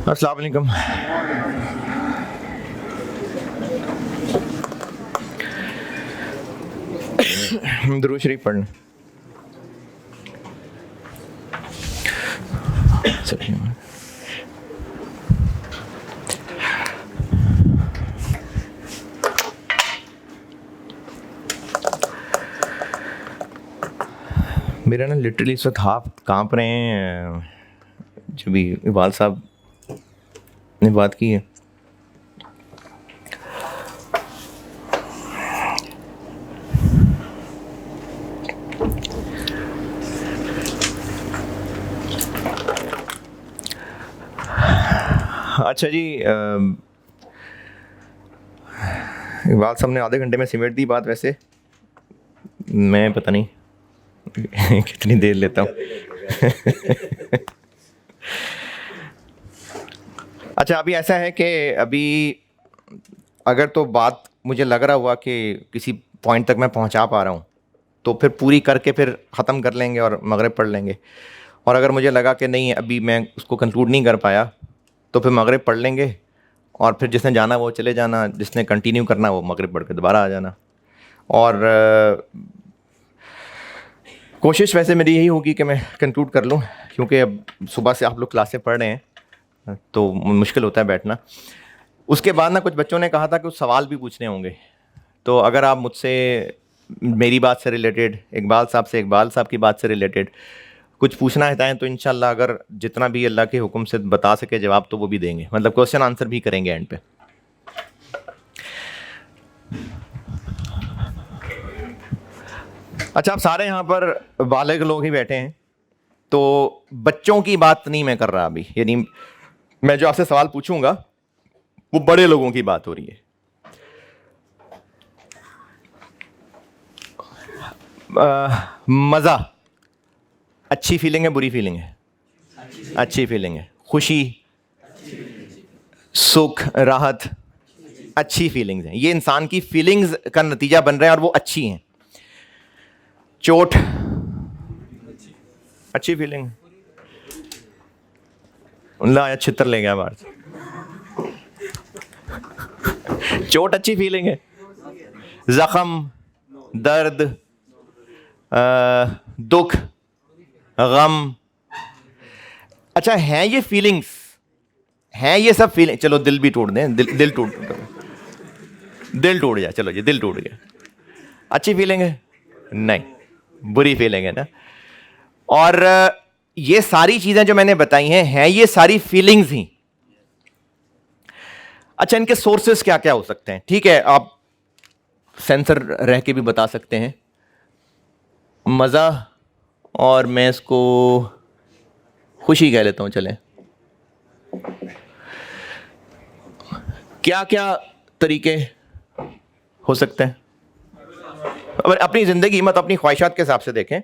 السلام علیکم. درود شریف پڑھنا. میرا نا لٹرلی اس وقت ہاتھ کانپ رہے ہیں جو بھی اقبال صاحب نے بات کی ہے. اچھا جی, اقبال صاحب نے آدھے گھنٹے میں سمیٹ دی بات. ویسے میں پتہ نہیں کتنی دیر لیتا ہوں. اچھا, ابھی ایسا ہے کہ ابھی اگر تو بات مجھے لگ رہا ہوا کہ کسی پوائنٹ تک میں پہنچا پا رہا ہوں تو پھر پوری کر کے پھر ختم کر لیں گے اور مغرب پڑھ لیں گے. اور اگر مجھے لگا کہ نہیں ابھی میں اس کو کنکلوڈ نہیں کر پایا تو پھر مغرب پڑھ لیں گے, اور پھر جس نے جانا وہ چلے جانا, جس نے کنٹینیو کرنا وہ مغرب پڑھ کے دوبارہ آ جانا. اور کوشش ویسے میری یہی ہوگی کہ میں کنکلوڈ کر لوں, کیونکہ اب صبح سے آپ لوگ کلاسیں پڑھ رہے ہیں تو مشکل ہوتا ہے بیٹھنا. اس کے بعد نا کچھ بچوں نے کہا تھا کہ سوال بھی پوچھنے ہوں گے, تو اگر آپ مجھ سے میری بات سے ریلیٹڈ, اقبال صاحب سے اقبال صاحب کی بات سے ریلیٹڈ کچھ پوچھنا چاہیں تو انشاءاللہ اگر جتنا بھی اللہ کے حکم سے بتا سکے جواب تو وہ بھی دیں گے, مطلب کوشچن آنسر بھی کریں گے اینڈ پہ. اچھا, آپ سارے یہاں پر بالغ لوگ ہی بیٹھے ہیں تو بچوں کی بات نہیں میں کر رہا ابھی, یعنی میں جو آپ سے سوال پوچھوں گا وہ بڑے لوگوں کی بات ہو رہی ہے. مزہ اچھی فیلنگ ہے بری فیلنگ ہے؟ اچھی فیلنگ ہے. خوشی, سکھ, راحت اچھی فیلنگز ہیں. یہ انسان کی فیلنگز کا نتیجہ بن رہے ہیں اور وہ اچھی ہیں. چوٹ اچھی فیلنگ, اللہ چھتر لے گیا باہر سے. چوٹ اچھی فیلنگ ہے. زخم, درد, دکھ, غم, اچھا ہیں یہ فیلنگز, ہیں یہ سب فیلنگ. چلو دل بھی ٹوٹ دیں, دل ٹوٹ جائے, چلو جی دل ٹوٹ گیا, اچھی فیلنگ ہے؟ نہیں, بری فیلنگ ہے نا. اور یہ ساری چیزیں جو میں نے بتائی ہیں یہ ساری فیلنگز ہی. اچھا, ان کے سورسز کیا کیا ہو سکتے ہیں؟ ٹھیک ہے, آپ سینسر رہ کے بھی بتا سکتے ہیں. مزہ, اور میں اس کو خوشی کہہ لیتا ہوں. چلیں, کیا کیا طریقے ہو سکتے ہیں؟ اپنی زندگی مت اپنی خواہشات کے حساب سے دیکھیں.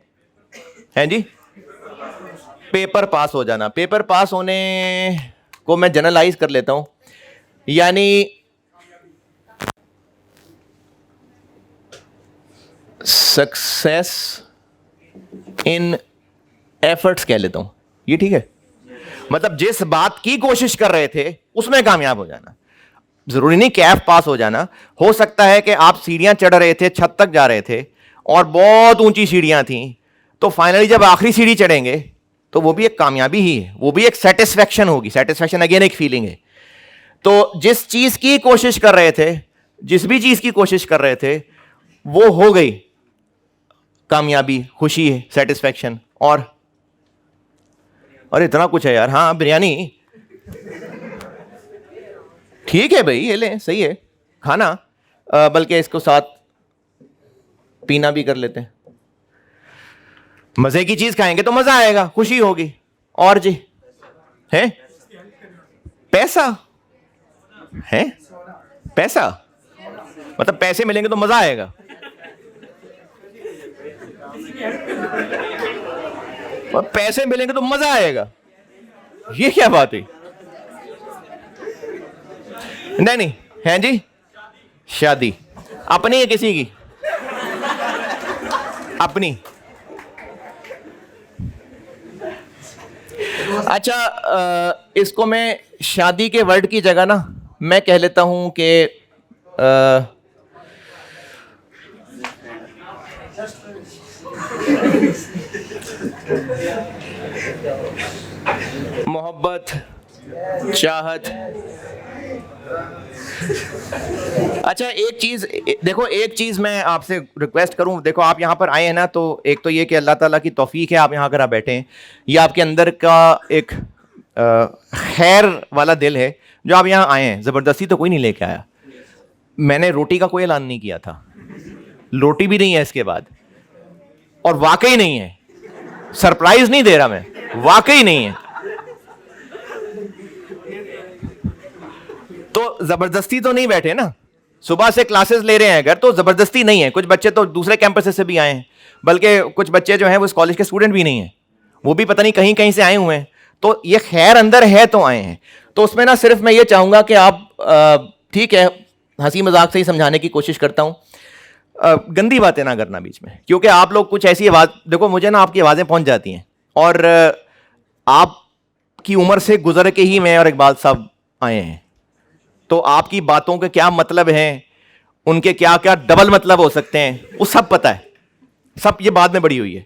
ہیں جی, پیپر پاس ہو جانا. پیپر پاس ہونے کو میں جنرلائز کر لیتا ہوں, یعنی سکسیس ان ایفرٹس کہہ لیتا ہوں. یہ ٹھیک ہے, مطلب جس بات کی کوشش کر رہے تھے اس میں کامیاب ہو جانا. ضروری نہیں کیف پاس ہو جانا. ہو سکتا ہے کہ آپ سیڑھیاں چڑھ رہے تھے, چھت تک جا رہے تھے اور بہت اونچی سیڑھیاں تھیں, تو فائنلی جب آخری سیڑھی چڑھیں گے تو وہ بھی ایک کامیابی ہی ہے, وہ بھی ایک سیٹسفیکشن ہوگی. سیٹسفیکشن اگین ایک فیلنگ ہے. تو جس چیز کی کوشش کر رہے تھے, جس بھی چیز کی کوشش کر رہے تھے وہ ہو گئی, کامیابی, خوشی ہے, سیٹسفیکشن. اور اتنا کچھ ہے یار. ہاں, بریانی ٹھیک ہے بھائی, یہ لیں, صحیح ہے کھانا, بلکہ اس کو ساتھ پینا بھی کر لیتے ہیں. مزے کی چیز کھائیں گے تو مزہ آئے گا, خوشی ہوگی. اور جی ہے پیسہ, ہے پیسہ, مطلب پیسے ملیں گے تو مزہ آئے گا. پیسے ملیں گے تو مزہ آئے گا, یہ کیا بات ہے؟ نہیں ہے جی. شادی اپنی ہے کسی کی؟ اپنی. اچھا اس کو میں شادی کے ورڈ کی جگہ نا میں کہہ لیتا ہوں کہ محبت، چاہت. اچھا ایک چیز دیکھو، ایک چیز میں آپ سے ریکویسٹ کروں. دیکھو آپ یہاں پر آئے ہیں نا، تو ایک تو یہ کہ اللہ تعالیٰ کی توفیق ہے آپ یہاں اگر آپ بیٹھے ہیں، یہ آپ کے اندر کا ایک خیر والا دل ہے جو آپ یہاں آئے ہیں. زبردستی تو کوئی نہیں لے کے آیا. میں نے روٹی کا کوئی اعلان نہیں کیا تھا، روٹی بھی نہیں ہے اس کے بعد، اور واقعی نہیں ہے. سرپرائز نہیں دے رہا میں، واقعی نہیں ہے. تو زبردستی تو نہیں بیٹھے نا. صبح سے کلاسز لے رہے ہیں اگر، تو زبردستی نہیں ہے. کچھ بچے تو دوسرے کیمپس سے بھی آئے ہیں، بلکہ کچھ بچے جو ہیں وہ اس کالج کے اسٹوڈنٹ بھی نہیں ہیں، وہ بھی پتہ نہیں کہیں کہیں سے آئے ہوئے ہیں. تو یہ خیر اندر ہے تو آئے ہیں. تو اس میں نا صرف میں یہ چاہوں گا کہ آپ ٹھیک ہے ہنسی مذاق سے ہی سمجھانے کی کوشش کرتا ہوں، گندی باتیں نہ کرنا بیچ میں. کیونکہ آپ لوگ کچھ ایسی آواز، دیکھو مجھے نا آپ کی آوازیں پہنچ جاتی ہیں، اور آپ کی عمر سے گزر کے ہی میں اور اقبال صاحب آئے ہیں. تو آپ کی باتوں کے کیا مطلب ہیں، ان کے کیا کیا ڈبل مطلب ہو سکتے ہیں، وہ سب پتہ ہے. سب یہ بعد میں بڑی ہوئی ہے،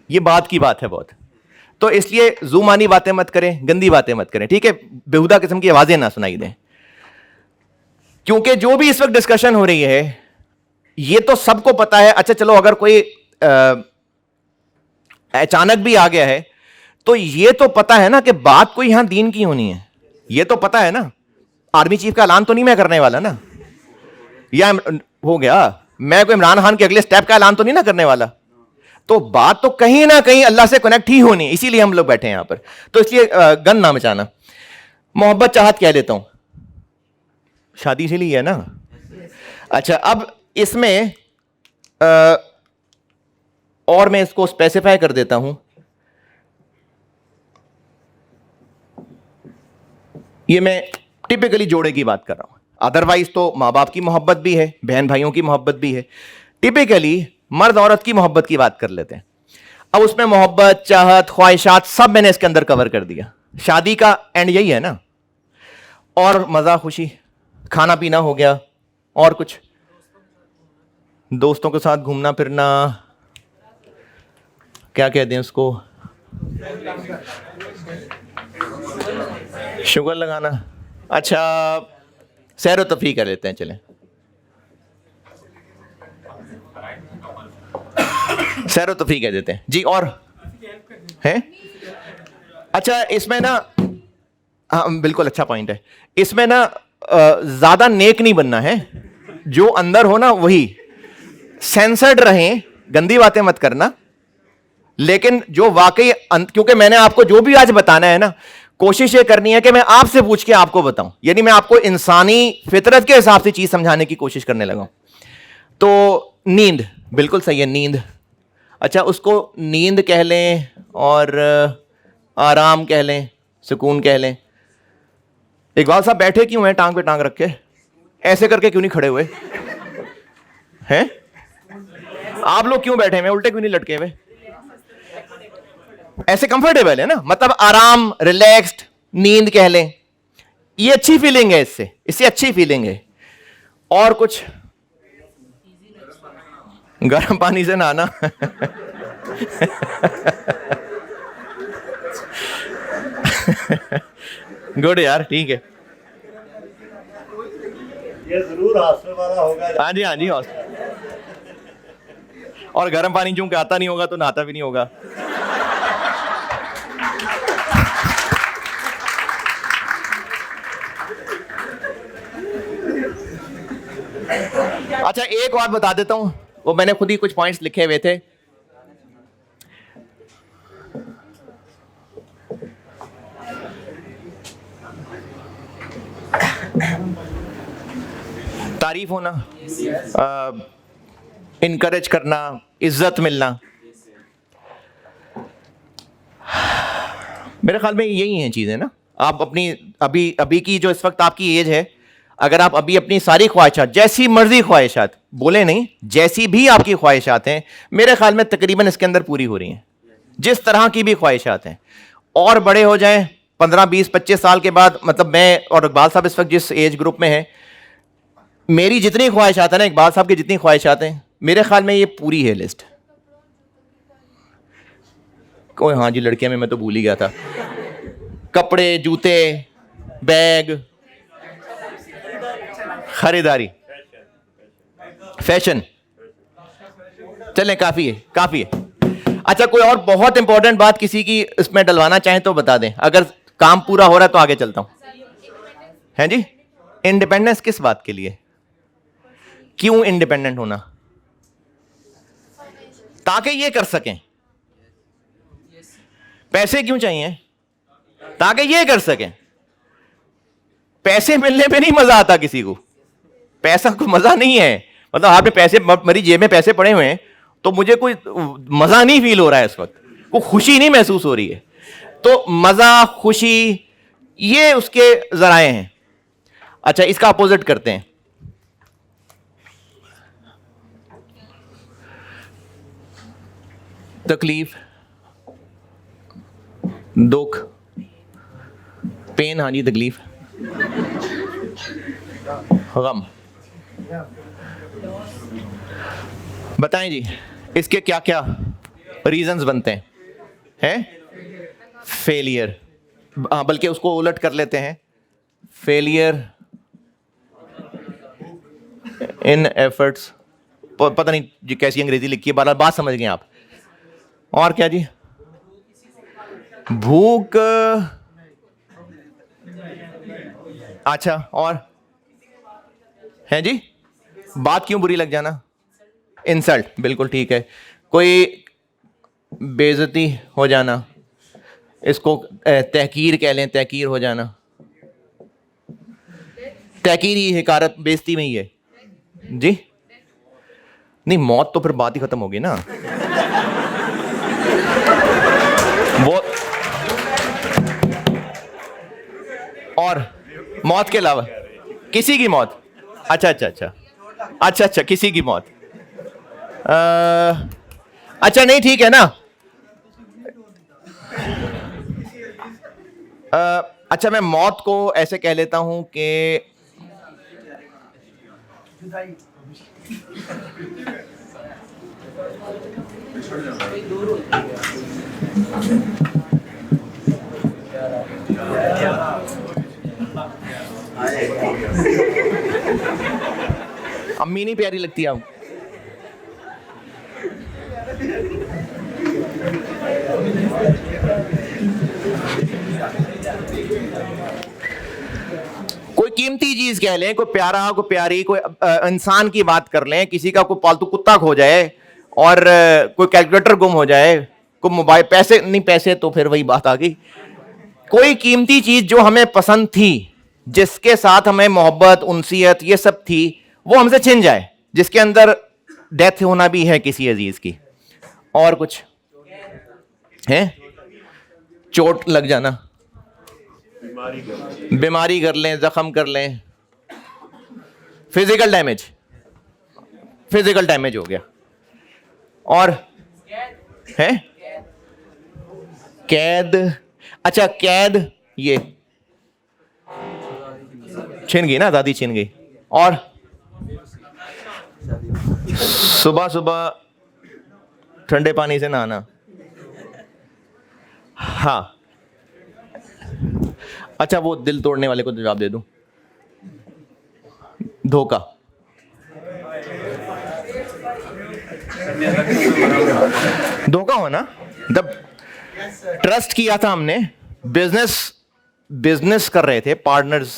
یہ بات کی بات ہے بہت. تو اس لیے زومانی باتیں مت کریں، گندی باتیں مت کریں، ٹھیک ہے. بےہودہ قسم کی آوازیں نہ سنائی دیں. کیونکہ جو بھی اس وقت ڈسکشن ہو رہی ہے یہ تو سب کو پتا ہے. اچھا چلو اگر کوئی اچانک بھی آ گیا ہے تو یہ تو پتا ہے نا کہ بات کوئی یہاں دین کی ہونی ہے. یہ تو پتا ہے نا. آرمی چیف کا اعلان تو نہیں میں کرنے والا نا، یا ہو گیا میں کوئی عمران خان کے اگلے سٹیپ کا اعلان تو نہیں نا کرنے والا. تو بات تو کہیں نہ کہیں اللہ سے کنیکٹ ہی ہونی ہے، اسی لیے ہم لوگ بیٹھے ہیں یہاں پر. تو اس لیے گن نہ مچانا. محبت چاہت کہہ لیتا ہوں، شادی سے لی ہے نا. اچھا اب اس میں اور میں اس کو اسپیسیفائی کر دیتا ہوں. یہ میں ٹپکلی جوڑے کی بات کر رہا ہوں، ادروائز تو ماں باپ کی محبت بھی ہے، بہن بھائیوں کی محبت بھی ہے. ٹپکلی مرد عورت کی محبت کی بات کر لیتے ہیں. اب اس میں محبت، چاہت، خواہشات سب میں نے اس کے اندر کور کر دیا. شادی کا اینڈ یہی ہے نا. اور مزہ، خوشی، کھانا پینا ہو گیا، اور کچھ دوستوں کے ساتھ گھومنا پھرنا، کیا کہتے ہیں اس کو، شوگر لگانا. اچھا سیر و تفریح کر لیتے ہیں، چلیں سیر و تفریح کر دیتے ہیں جی. اور ہیں اچھا اس میں نا، ہاں بالکل اچھا پوائنٹ ہے. اس میں نا زیادہ نیک نہیں بننا ہے، جو اندر ہو نا وہی. سینسرڈ رہیں، گندی باتیں مت کرنا، لیکن جو واقعی کیونکہ میں نے آپ کو جو بھی آج بتانا ہے نا، کوشش یہ کرنی ہے کہ میں آپ سے پوچھ کے آپ کو بتاؤں. یعنی میں آپ کو انسانی فطرت کے حساب سے چیز سمجھانے کی کوشش کرنے لگا ہوں. تو نیند بالکل صحیح ہے، نیند. اچھا اس کو نیند کہہ لیں اور آرام کہہ لیں، سکون کہہ لیں. اقبال صاحب بیٹھے کیوں ہیں ٹانگ پہ ٹانگ رکھ کے؟ ایسے کر کے کیوں نہیں کھڑے ہوئے ہیں؟ آپ لوگ کیوں بیٹھے ہوئے، الٹے کیوں نہیں لٹکے ہوئے؟ ایسے کمفرٹیبل ہے نا، مطلب آرام، ریلیکسڈ. نیند کہہ لیں، یہ اچھی فیلنگ ہے، اس سے اچھی فیلنگ ہے. اور کچھ گرم پانی سے نہانا گڈ یار، ٹھیک ہے. یہ ضرور ہاسٹل والا ہوگا. ہاں جی ہاں جی. اور گرم پانی چونکہ آتا نہیں ہوگا تو نہاتا بھی نہیں ہوگا. اچھا ایک بات بتا دیتا ہوں، وہ میں نے خود ہی کچھ پوائنٹس لکھے ہوئے تھے. تعریف ہونا، انکریج کرنا، عزت ملنا. میرے خیال میں یہی ہیں چیزیں نا. آپ اپنی ابھی کی جو اس وقت آپ کی ایج ہے، اگر آپ ابھی اپنی ساری خواہشات، جیسی مرضی خواہشات، بولے نہیں، جیسی بھی آپ کی خواہشات ہیں، میرے خیال میں تقریباً اس کے اندر پوری ہو رہی ہیں. جس طرح کی بھی خواہشات ہیں اور بڑے ہو جائیں 15-20-25 سال کے بعد, مطلب میں اور اقبال صاحب اس وقت جس ایج گروپ میں ہیں, میری جتنی خواہشات ہیں نا, اقبال صاحب کی جتنی خواہشات ہیں, میرے خیال میں یہ پوری ہے لسٹ. کوئی ہاں جی لڑکیاں میں تو بھول ہی گیا تھا. کپڑے, جوتے, بیگ, خریداری, فیشن, چلیں کافی ہے کافی ہے. اچھا کوئی اور بہت امپورٹنٹ بات کسی کی اس میں ڈلوانا چاہیں تو بتا دیں, اگر کام پورا ہو رہا ہے تو آگے چلتا ہوں. ہیں جی, انڈیپینڈنس کس بات کے لیے, کیوں انڈیپینڈنٹ ہونا؟ تاکہ یہ کر سکیں. پیسے کیوں چاہیے؟ تاکہ یہ کر سکیں. پیسے ملنے پہ نہیں مزہ آتا کسی کو, پیسہ کو مزہ نہیں ہے. مطلب آپ نے پیسے, میری جیب میں پیسے پڑے ہوئے ہیں تو مجھے کوئی مزہ نہیں فیل ہو رہا ہے اس وقت, کوئی خوشی نہیں محسوس ہو رہی ہے. تو مزہ, خوشی, یہ اس کے ذرائع ہیں. اچھا اس کا اپوزٹ کرتے ہیں. تکلیف, دکھ, پین, ہاں جی تکلیف, غم. بتائیں جی اس کے کیا کیا ریزنز بنتے ہیں؟ فیلئر, بلکہ اس کو الٹ کر لیتے ہیں, فیلئر ان ایفرٹس, پتہ نہیں جی کیسی انگریزی لکھی ہے, بہرحال بات سمجھ گئے آپ. اور کیا جی؟ بھوک, اچھا اور ہیں جی, بات کیوں بری لگ جانا, انسلٹ, بالکل ٹھیک ہے. کوئی بے عزتی ہو جانا, اس کو تحقیر کہہ لیں, تحقیر ہو جانا. تحقیر ہی, حقارت, بے عزتی میں ہی ہے جی. نہیں موت تو پھر بات ہی ختم ہوگی نا. وہ اور موت کے علاوہ کسی کی موت, اچھا اچھا اچھا اچھا اچھا کسی کی موت, اچھا نہیں ٹھیک ہے نا. اچھا میں موت کو ایسے کہہ لیتا ہوں کہ امی نہیں پیاری لگتی آپ؟ کوئی قیمتی چیز کہہ لیں, کوئی پیارا, کوئی پیاری, کوئی انسان کی بات کر لیں, کسی کا کوئی پالتو کتا کھو جائے, اور کوئی کیلکولیٹر گم ہو جائے, کوئی موبائل, پیسے نہیں, پیسے تو پھر وہی بات آ گئی. کوئی قیمتی چیز جو ہمیں پسند تھی, جس کے ساتھ ہمیں محبت, انسیت, یہ سب تھی, وہ ہم سے چھن جائے, جس کے اندر ڈیتھ ہونا بھی ہے کسی عزیز کی. اور کچھ ہے؟ چوٹ لگ جانا, بیماری کر لیں, زخم کر لیں, فزیکل ڈیمیج, فزیکل ڈیمیج ہو گیا. اور ہے قید, اچھا قید, یہ چھن گئی نا, آزادی چھن گئی. اور صبح صبح ٹھنڈے پانی سے نہانا, ہاں. اچھا وہ دل توڑنے والے کو جواب دے دوں, دھوکا, دھوکا ہونا. جب ٹرسٹ کیا تھا ہم نے, بزنس کر رہے تھے, پارٹنرز,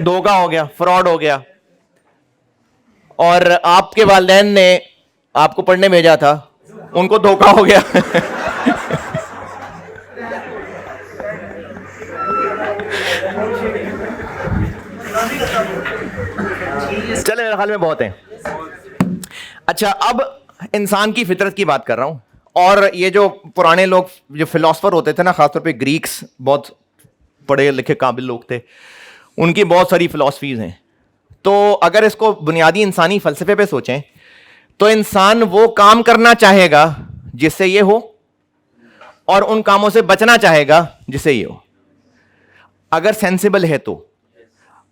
دھوکا ہو گیا, فراڈ ہو گیا, اور آپ کے والدین نے آپ کو پڑھنے بھیجا تھا, ان کو دھوکا ہو گیا. چلے میرے خیال میں بہت ہیں. اچھا اب انسان کی فطرت کی بات کر رہا ہوں, اور یہ جو پرانے لوگ جو فلاسفر ہوتے تھے نا, خاص طور پہ گریکس, بہت پڑھے لکھے قابل لوگ تھے, ان کی بہت ساری فلاسفیز ہیں. تو اگر اس کو بنیادی انسانی فلسفے پہ سوچیں تو انسان وہ کام کرنا چاہے گا جس سے یہ ہو اور ان کاموں سے بچنا چاہے گا جس سے یہ ہو. اگر سینسیبل ہے تو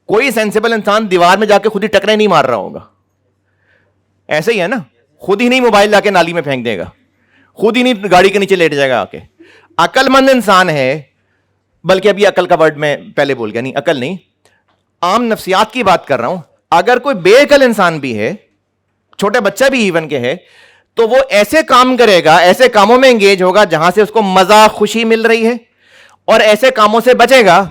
کوئی سینسیبل انسان دیوار میں جا کے خود ہی ٹکرے نہیں مار رہا ہوگا. ایسے ہی ہے نا, خود ہی نہیں موبائل لا کے نالی میں پھینک دے گا, خود ہی نہیں گاڑی کے نیچے لیٹ جائے گا آ کے. عقل مند انسان ہے, بلکہ ابھی عقل کا ورڈ میں پہلے بول گیا, نہیں عقل نہیں, عام نفسیات کی بات کر رہا ہوں. اگر کوئی بے عقل انسان بھی ہے, چھوٹا بچہ بھی ایون کے ہے, تو وہ ایسے کام کرے گا, ایسے کاموں میں انگیج ہوگا جہاں سے اس کو مزہ خوشی مل رہی ہے, اور ایسے کاموں سے بچے گا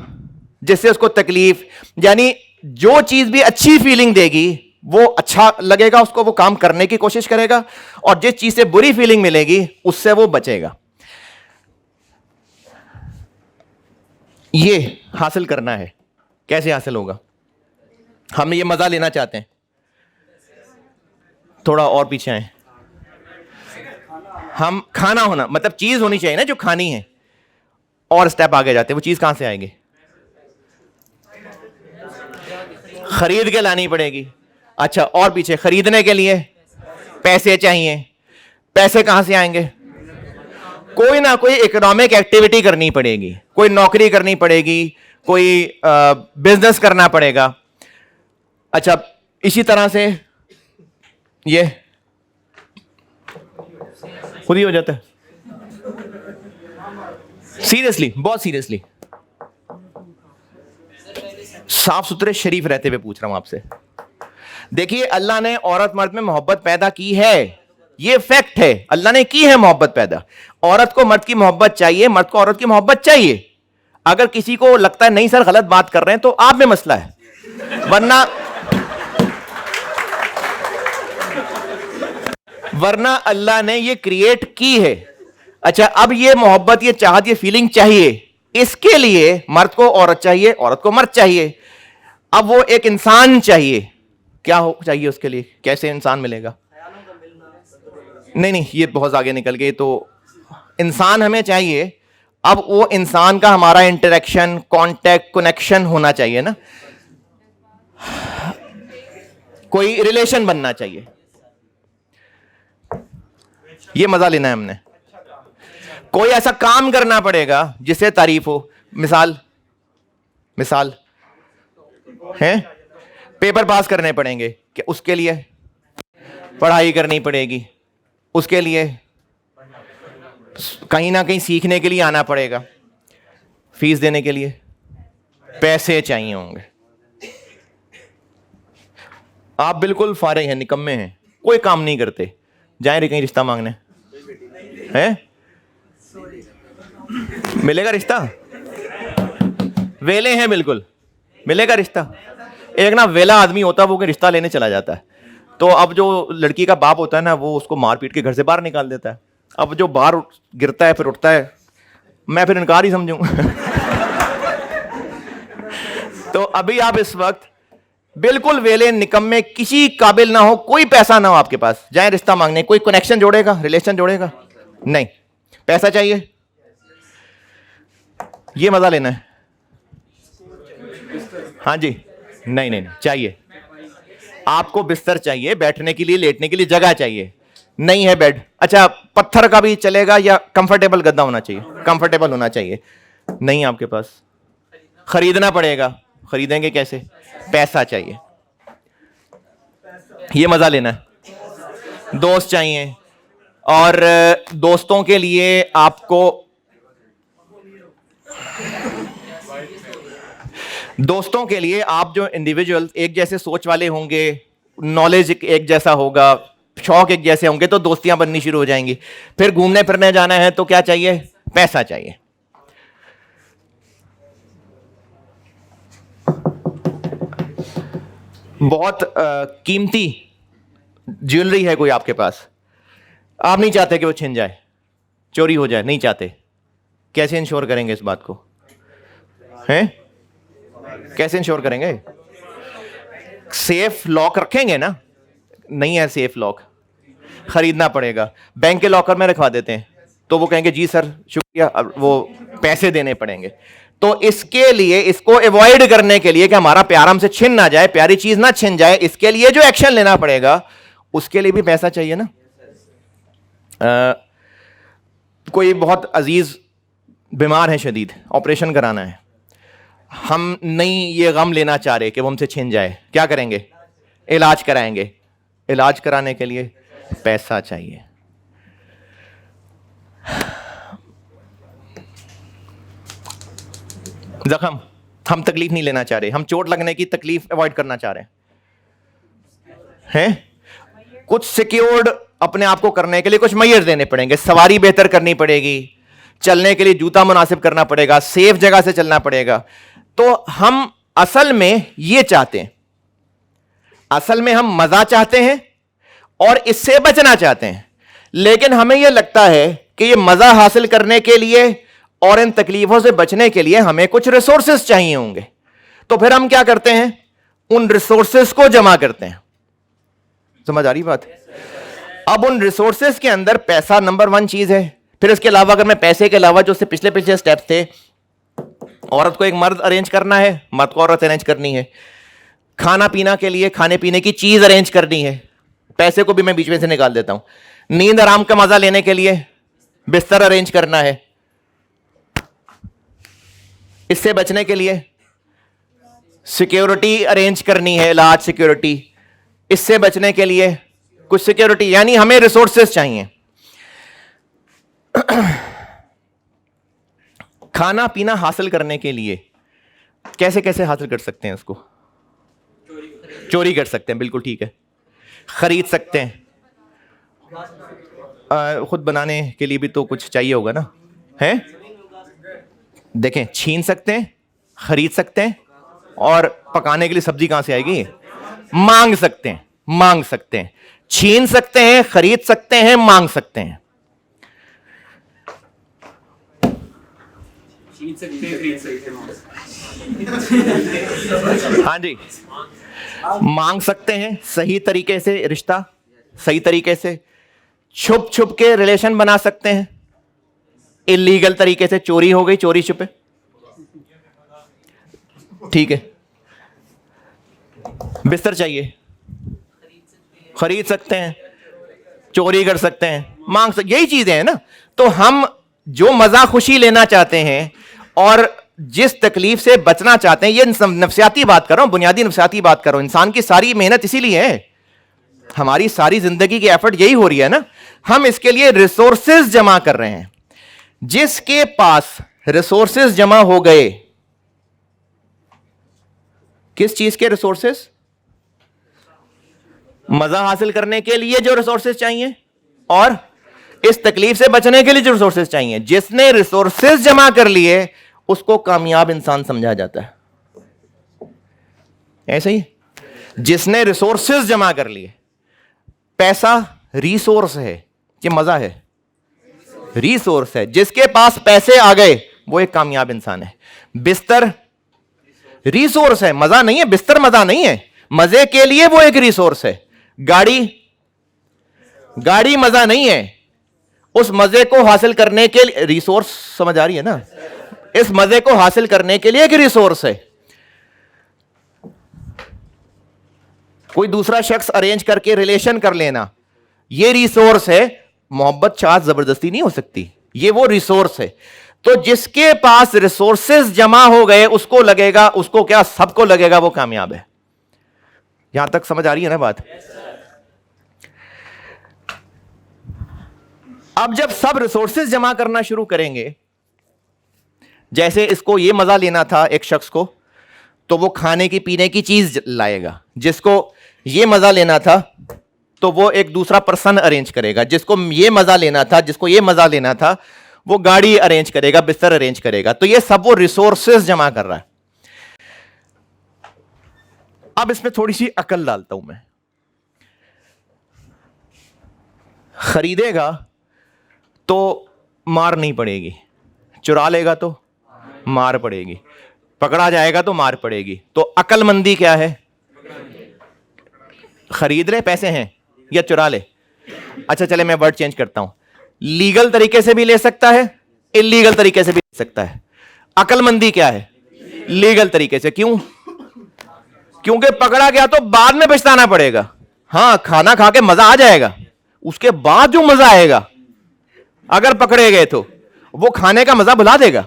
جس سے اس کو تکلیف, یعنی جو چیز بھی اچھی فیلنگ دے گی وہ اچھا لگے گا اس کو, وہ کام کرنے کی کوشش کرے گا, اور جس چیز سے بری فیلنگ ملے گی اس سے وہ بچے گا. یہ حاصل کرنا ہے. کیسے حاصل ہوگا؟ ہم یہ مزہ لینا چاہتے ہیں. تھوڑا اور پیچھے آئیں. ہم کھانا ہونا, مطلب چیز ہونی چاہیے نا جو کھانی ہے, اور سٹیپ آگے جاتے ہیں. وہ چیز کہاں سے آئے گی؟ خرید کے لانی پڑے گی. اچھا, اور پیچھے خریدنے کے لیے پیسے چاہیے. پیسے کہاں سے آئیں گے؟ کوئی نہ کوئی اکنامک ایکٹیویٹی کرنی پڑے گی, کوئی نوکری کرنی پڑے گی, کوئی بزنس کرنا پڑے گا. اچھا, اسی طرح سے یہ خود ہی ہو جاتا ہے. سیریسلی, بہت سیریسلی, صاف ستھرے شریف رہتے ہوئے پوچھ رہا ہوں آپ سے. دیکھیے, اللہ نے عورت مرد میں محبت پیدا کی ہے, یہ فیکٹ ہے. اللہ نے کی ہے محبت پیدا. عورت کو مرد کی محبت چاہیے, مرد کو عورت کی محبت چاہیے. اگر کسی کو لگتا ہے نہیں سر غلط بات کر رہے ہیں تو آپ میں مسئلہ ہے, ورنہ اللہ نے یہ کریٹ کی ہے. اچھا, اب یہ محبت, یہ چاہت, یہ فیلنگ چاہیے, اس کے لیے مرد کو عورت چاہیے, عورت کو مرد چاہیے. اب وہ ایک انسان چاہیے. کیا ہو چاہیے اس کے لیے؟ کیسے انسان ملے گا؟ نہیں, یہ بہت آگے نکل گئے. تو انسان ہمیں چاہیے. اب وہ انسان کا ہمارا انٹریکشن, کانٹیکٹ, کنیکشن ہونا چاہیے نا, کوئی ریلیشن بننا چاہیے. یہ مزہ لینا ہے ہم نے. کوئی ایسا کام کرنا پڑے گا جس سے تعریف ہو. مثال ہے, پیپر پاس کرنے پڑیں گے, کہ اس کے لیے پڑھائی کرنی پڑے گی, اس کے لیے کہیں نہ کہیں سیکھنے کے لیے آنا پڑے گا, فیس دینے کے لیے پیسے چاہیے ہوں گے. آپ بالکل فارغ ہیں, نکمے ہیں, کوئی کام نہیں کرتے, جائیں کہیں رشتہ مانگنے, ہیں ملے گا رشتہ؟ ویلے ہیں بالکل, ملے گا رشتہ؟ ایک نا ویلا آدمی ہوتا ہے, وہ کہ رشتہ لینے چلا جاتا ہے. تو اب جو لڑکی کا باپ ہوتا ہے نا, وہ اس کو مار پیٹ کے گھر سے باہر نکال دیتا ہے. اب جو باہر گرتا ہے پھر اٹھتا ہے, میں پھر انکار ہی سمجھوں. تو ابھی آپ اس وقت بالکل ویلے, نکمے, کسی قابل نہ ہو, کوئی پیسہ نہ ہو آپ کے پاس, جائیں رشتہ مانگنے. کوئی کنیکشن جوڑے گا, ریلیشن جوڑے گا؟ نہیں. پیسہ چاہیے, یہ مزہ لینا ہے. ہاں جی, نہیں چاہیے. آپ کو بستر چاہیے, بیٹھنے کے لیے, لیٹنے کے لیے جگہ چاہیے. نہیں ہے بیڈ, اچھا پتھر کا بھی چلے گا, یا کمفرٹیبل گدا ہونا چاہیے, کمفرٹیبل ہونا چاہیے. نہیں آپ کے پاس, خریدنا پڑے گا. خریدیں گے کیسے؟ پیسہ چاہیے. یہ مزہ لینا ہے. دوست چاہیے, اور دوستوں کے لیے آپ کو, دوستوں کے لیے آپ جو انڈیویجول ایک جیسے سوچ والے ہوں گے, نالج ایک جیسا ہوگا, شوق ایک جیسے ہوں گے, تو دوستیاں بننی شروع ہو جائیں گی. پھر گھومنے پھرنے جانا ہے تو کیا چاہیے؟ پیسہ چاہیے. بہت قیمتی جیولری ہے کوئی آپ کے پاس, آپ نہیں چاہتے کہ وہ چھن جائے, چوری ہو جائے, نہیں چاہتے. کیسے انشور کریں گے اس بات کو؟ ہیں کیسے انشور کریں گے؟ سیف لاک رکھیں گے نا؟ نہیں ہے سیف لاک, خریدنا پڑے گا. بینک کے لاکر میں رکھوا دیتے ہیں, تو وہ کہیں گے جی سر شکریہ, وہ پیسے دینے پڑیں گے. تو اس کے لیے, اس کو ایوائڈ کرنے کے لیے کہ ہمارا پیار ہم سے چھن نہ جائے, پیاری چیز نہ چھن جائے, اس کے لیے جو ایکشن لینا پڑے گا اس کے لیے بھی پیسہ چاہیے نا. کوئی بہت عزیز بیمار ہیں شدید, آپریشن کرانا ہے, ہم نہیں یہ غم لینا چاہ رہے کہ وہ ہم سے چھن جائے, کیا کریں گے؟ علاج کرائیں گے. علاج کرانے کے لیے پیسہ چاہیے. زخم, ہم تکلیف نہیں لینا چاہ رہے, ہم چوٹ لگنے کی تکلیف ایوائڈ کرنا چاہ رہے ہیں. کچھ سیکیورڈ اپنے آپ کو کرنے کے لیے کچھ میئر دینے پڑیں گے, سواری بہتر کرنی پڑے گی, چلنے کے لیے جوتا مناسب کرنا پڑے گا, سیف جگہ سے چلنا پڑے گا. تو ہم اصل میں یہ چاہتے ہیں, اصل میں ہم مزہ چاہتے ہیں اور اس سے بچنا چاہتے ہیں, لیکن ہمیں یہ لگتا ہے کہ یہ مزہ حاصل کرنے کے لیے اور ان تکلیفوں سے بچنے کے لیے ہمیں کچھ ریسورسز چاہیے ہوں گے. تو پھر ہم کیا کرتے ہیں؟ ان ریسورسز کو جمع کرتے ہیں. سمجھ آ رہی بات؟ اب ان ریسورسز کے اندر پیسہ نمبر 1 چیز ہے. پھر اس کے علاوہ اگر میں پیسے کے علاوہ جو اس سے پچھلے سٹیپس تھے, عورت کو ایک مرد ارینج کرنا ہے, مرد کو عورت ارینج کرنی ہے, کھانا پینا کے لیے کھانے پینے کی چیز ارینج کرنی ہے, پیسے کو بھی میں بیچ میں سے نکال دیتا ہوں, نیند آرام کا مزہ لینے کے لیے بستر ارینج کرنا ہے, اس سے بچنے کے لیے سیکیورٹی ارینج کرنی ہے, علاج سیکیورٹی, اس سے بچنے کے لیے کچھ سیکیورٹی, یعنی ہمیں ریسورسز چاہیے. کھانا پینا حاصل کرنے کے لیے کیسے کیسے حاصل کر سکتے ہیں؟ اس کو چوری کر سکتے ہیں, بالکل ٹھیک ہے. خرید سکتے ہیں, خود بنانے کے لیے بھی تو کچھ چاہیے ہوگا نا, ہے؟ دیکھیں, چھین سکتے ہیں, خرید سکتے ہیں, اور پکانے کے لیے سبزی کہاں سے آئے گی؟ مانگ سکتے ہیں, مانگ سکتے ہیں, چھین سکتے ہیں, خرید سکتے ہیں, مانگ سکتے ہیں. ہاں جی, مانگ سکتے ہیں صحیح طریقے سے, رشتہ صحیح طریقے سے, چھپ چھپ کے ریلیشن بنا سکتے ہیں, اللیگل طریقے سے چوری ہو گئی, چوری چھپے, ٹھیک ہے. بستر چاہیے, خرید سکتے ہیں, چوری کر سکتے ہیں, مانگ سکتے, یہی چیزیں ہیں نا. تو ہم جو مزہ خوشی لینا چاہتے ہیں اور جس تکلیف سے بچنا چاہتے ہیں, یہ نفسیاتی بات کر رہا ہوں, بنیادی نفسیاتی بات کر رہا ہوں. انسان کی ساری محنت اسی لیے ہے, ہماری ساری زندگی کی ایفرٹ یہی ہو رہی ہے نا. ہم اس کے لیے ریسورسز جمع کر رہے ہیں. جس کے پاس ریسورسز جمع ہو گئے, کس چیز کے ریسورسز؟ مزہ حاصل کرنے کے لیے جو ریسورسز چاہیے اور اس تکلیف سے بچنے کے لیے جو ریسورسز چاہیے. جس نے ریسورسز جمع کر لیے اس کو کامیاب انسان سمجھا جاتا ہے. ایسے ہی جس نے ریسورسز جمع کر لیے, پیسہ ریسورس ہے کہ مزہ ہے؟ ریسورس ہے. جس کے پاس پیسے آ گئے وہ ایک کامیاب انسان ہے. بستر ریسورس ہے, مزہ نہیں ہے. بستر مزہ نہیں ہے, مزے کے لیے وہ ایک ریسورس ہے. گاڑی مزہ نہیں ہے, اس مزے کو حاصل کرنے کے لیے ریسورس, سمجھ آ رہی ہے نا, اس مزے کو حاصل کرنے کے لیے ایک ریسورس ہے. کوئی دوسرا شخص ارینج کر کے ریلیشن کر لینا, یہ ریسورس ہے. محبت چاہت زبردستی نہیں ہو سکتی, یہ وہ ریسورس ہے. تو جس کے پاس ریسورسز جمع ہو گئے اس کو لگے گا, اس کو کیا, سب کو لگے گا وہ کامیاب ہے. یہاں تک سمجھ آ رہی ہے نا بات؟ اب جب سب ریسورسز جمع کرنا شروع کریں گے, جیسے اس کو یہ مزہ لینا تھا ایک شخص کو, تو وہ کھانے کی پینے کی چیز لائے گا. جس کو یہ مزہ لینا تھا تو وہ ایک دوسرا پرسن ارینج کرے گا. جس کو یہ مزہ لینا تھا, جس کو یہ مزہ لینا تھا, وہ گاڑی ارینج کرے گا, بستر ارینج کرے گا. تو یہ سب وہ ریسورسز جمع کر رہا ہے. اب اس میں تھوڑی سی عقل ڈالتا ہوں میں. خریدے گا تو مار نہیں پڑے گی, چرا لے گا تو مار پڑے گی, پکڑا جائے گا تو مار پڑے گی. تو عقل مندی کیا ہے؟ خرید لے, پیسے ہیں, یا چرا لے. اچھا چلے میں ورڈ چینج کرتا ہوں, لیگل طریقے سے بھی لے سکتا ہے, اللیگل طریقے سے بھی لے سکتا ہے. عقل مندی کیا ہے؟ لیگل طریقے سے. کیوں؟ کیونکہ پکڑا گیا تو بعد میں پچھتانا پڑے گا. ہاں, کھانا کھا کے مزہ آ جائے گا, اس کے بعد جو مزہ آئے گا اگر پکڑے گئے تو وہ کھانے کا مزہ بھلا دے گا.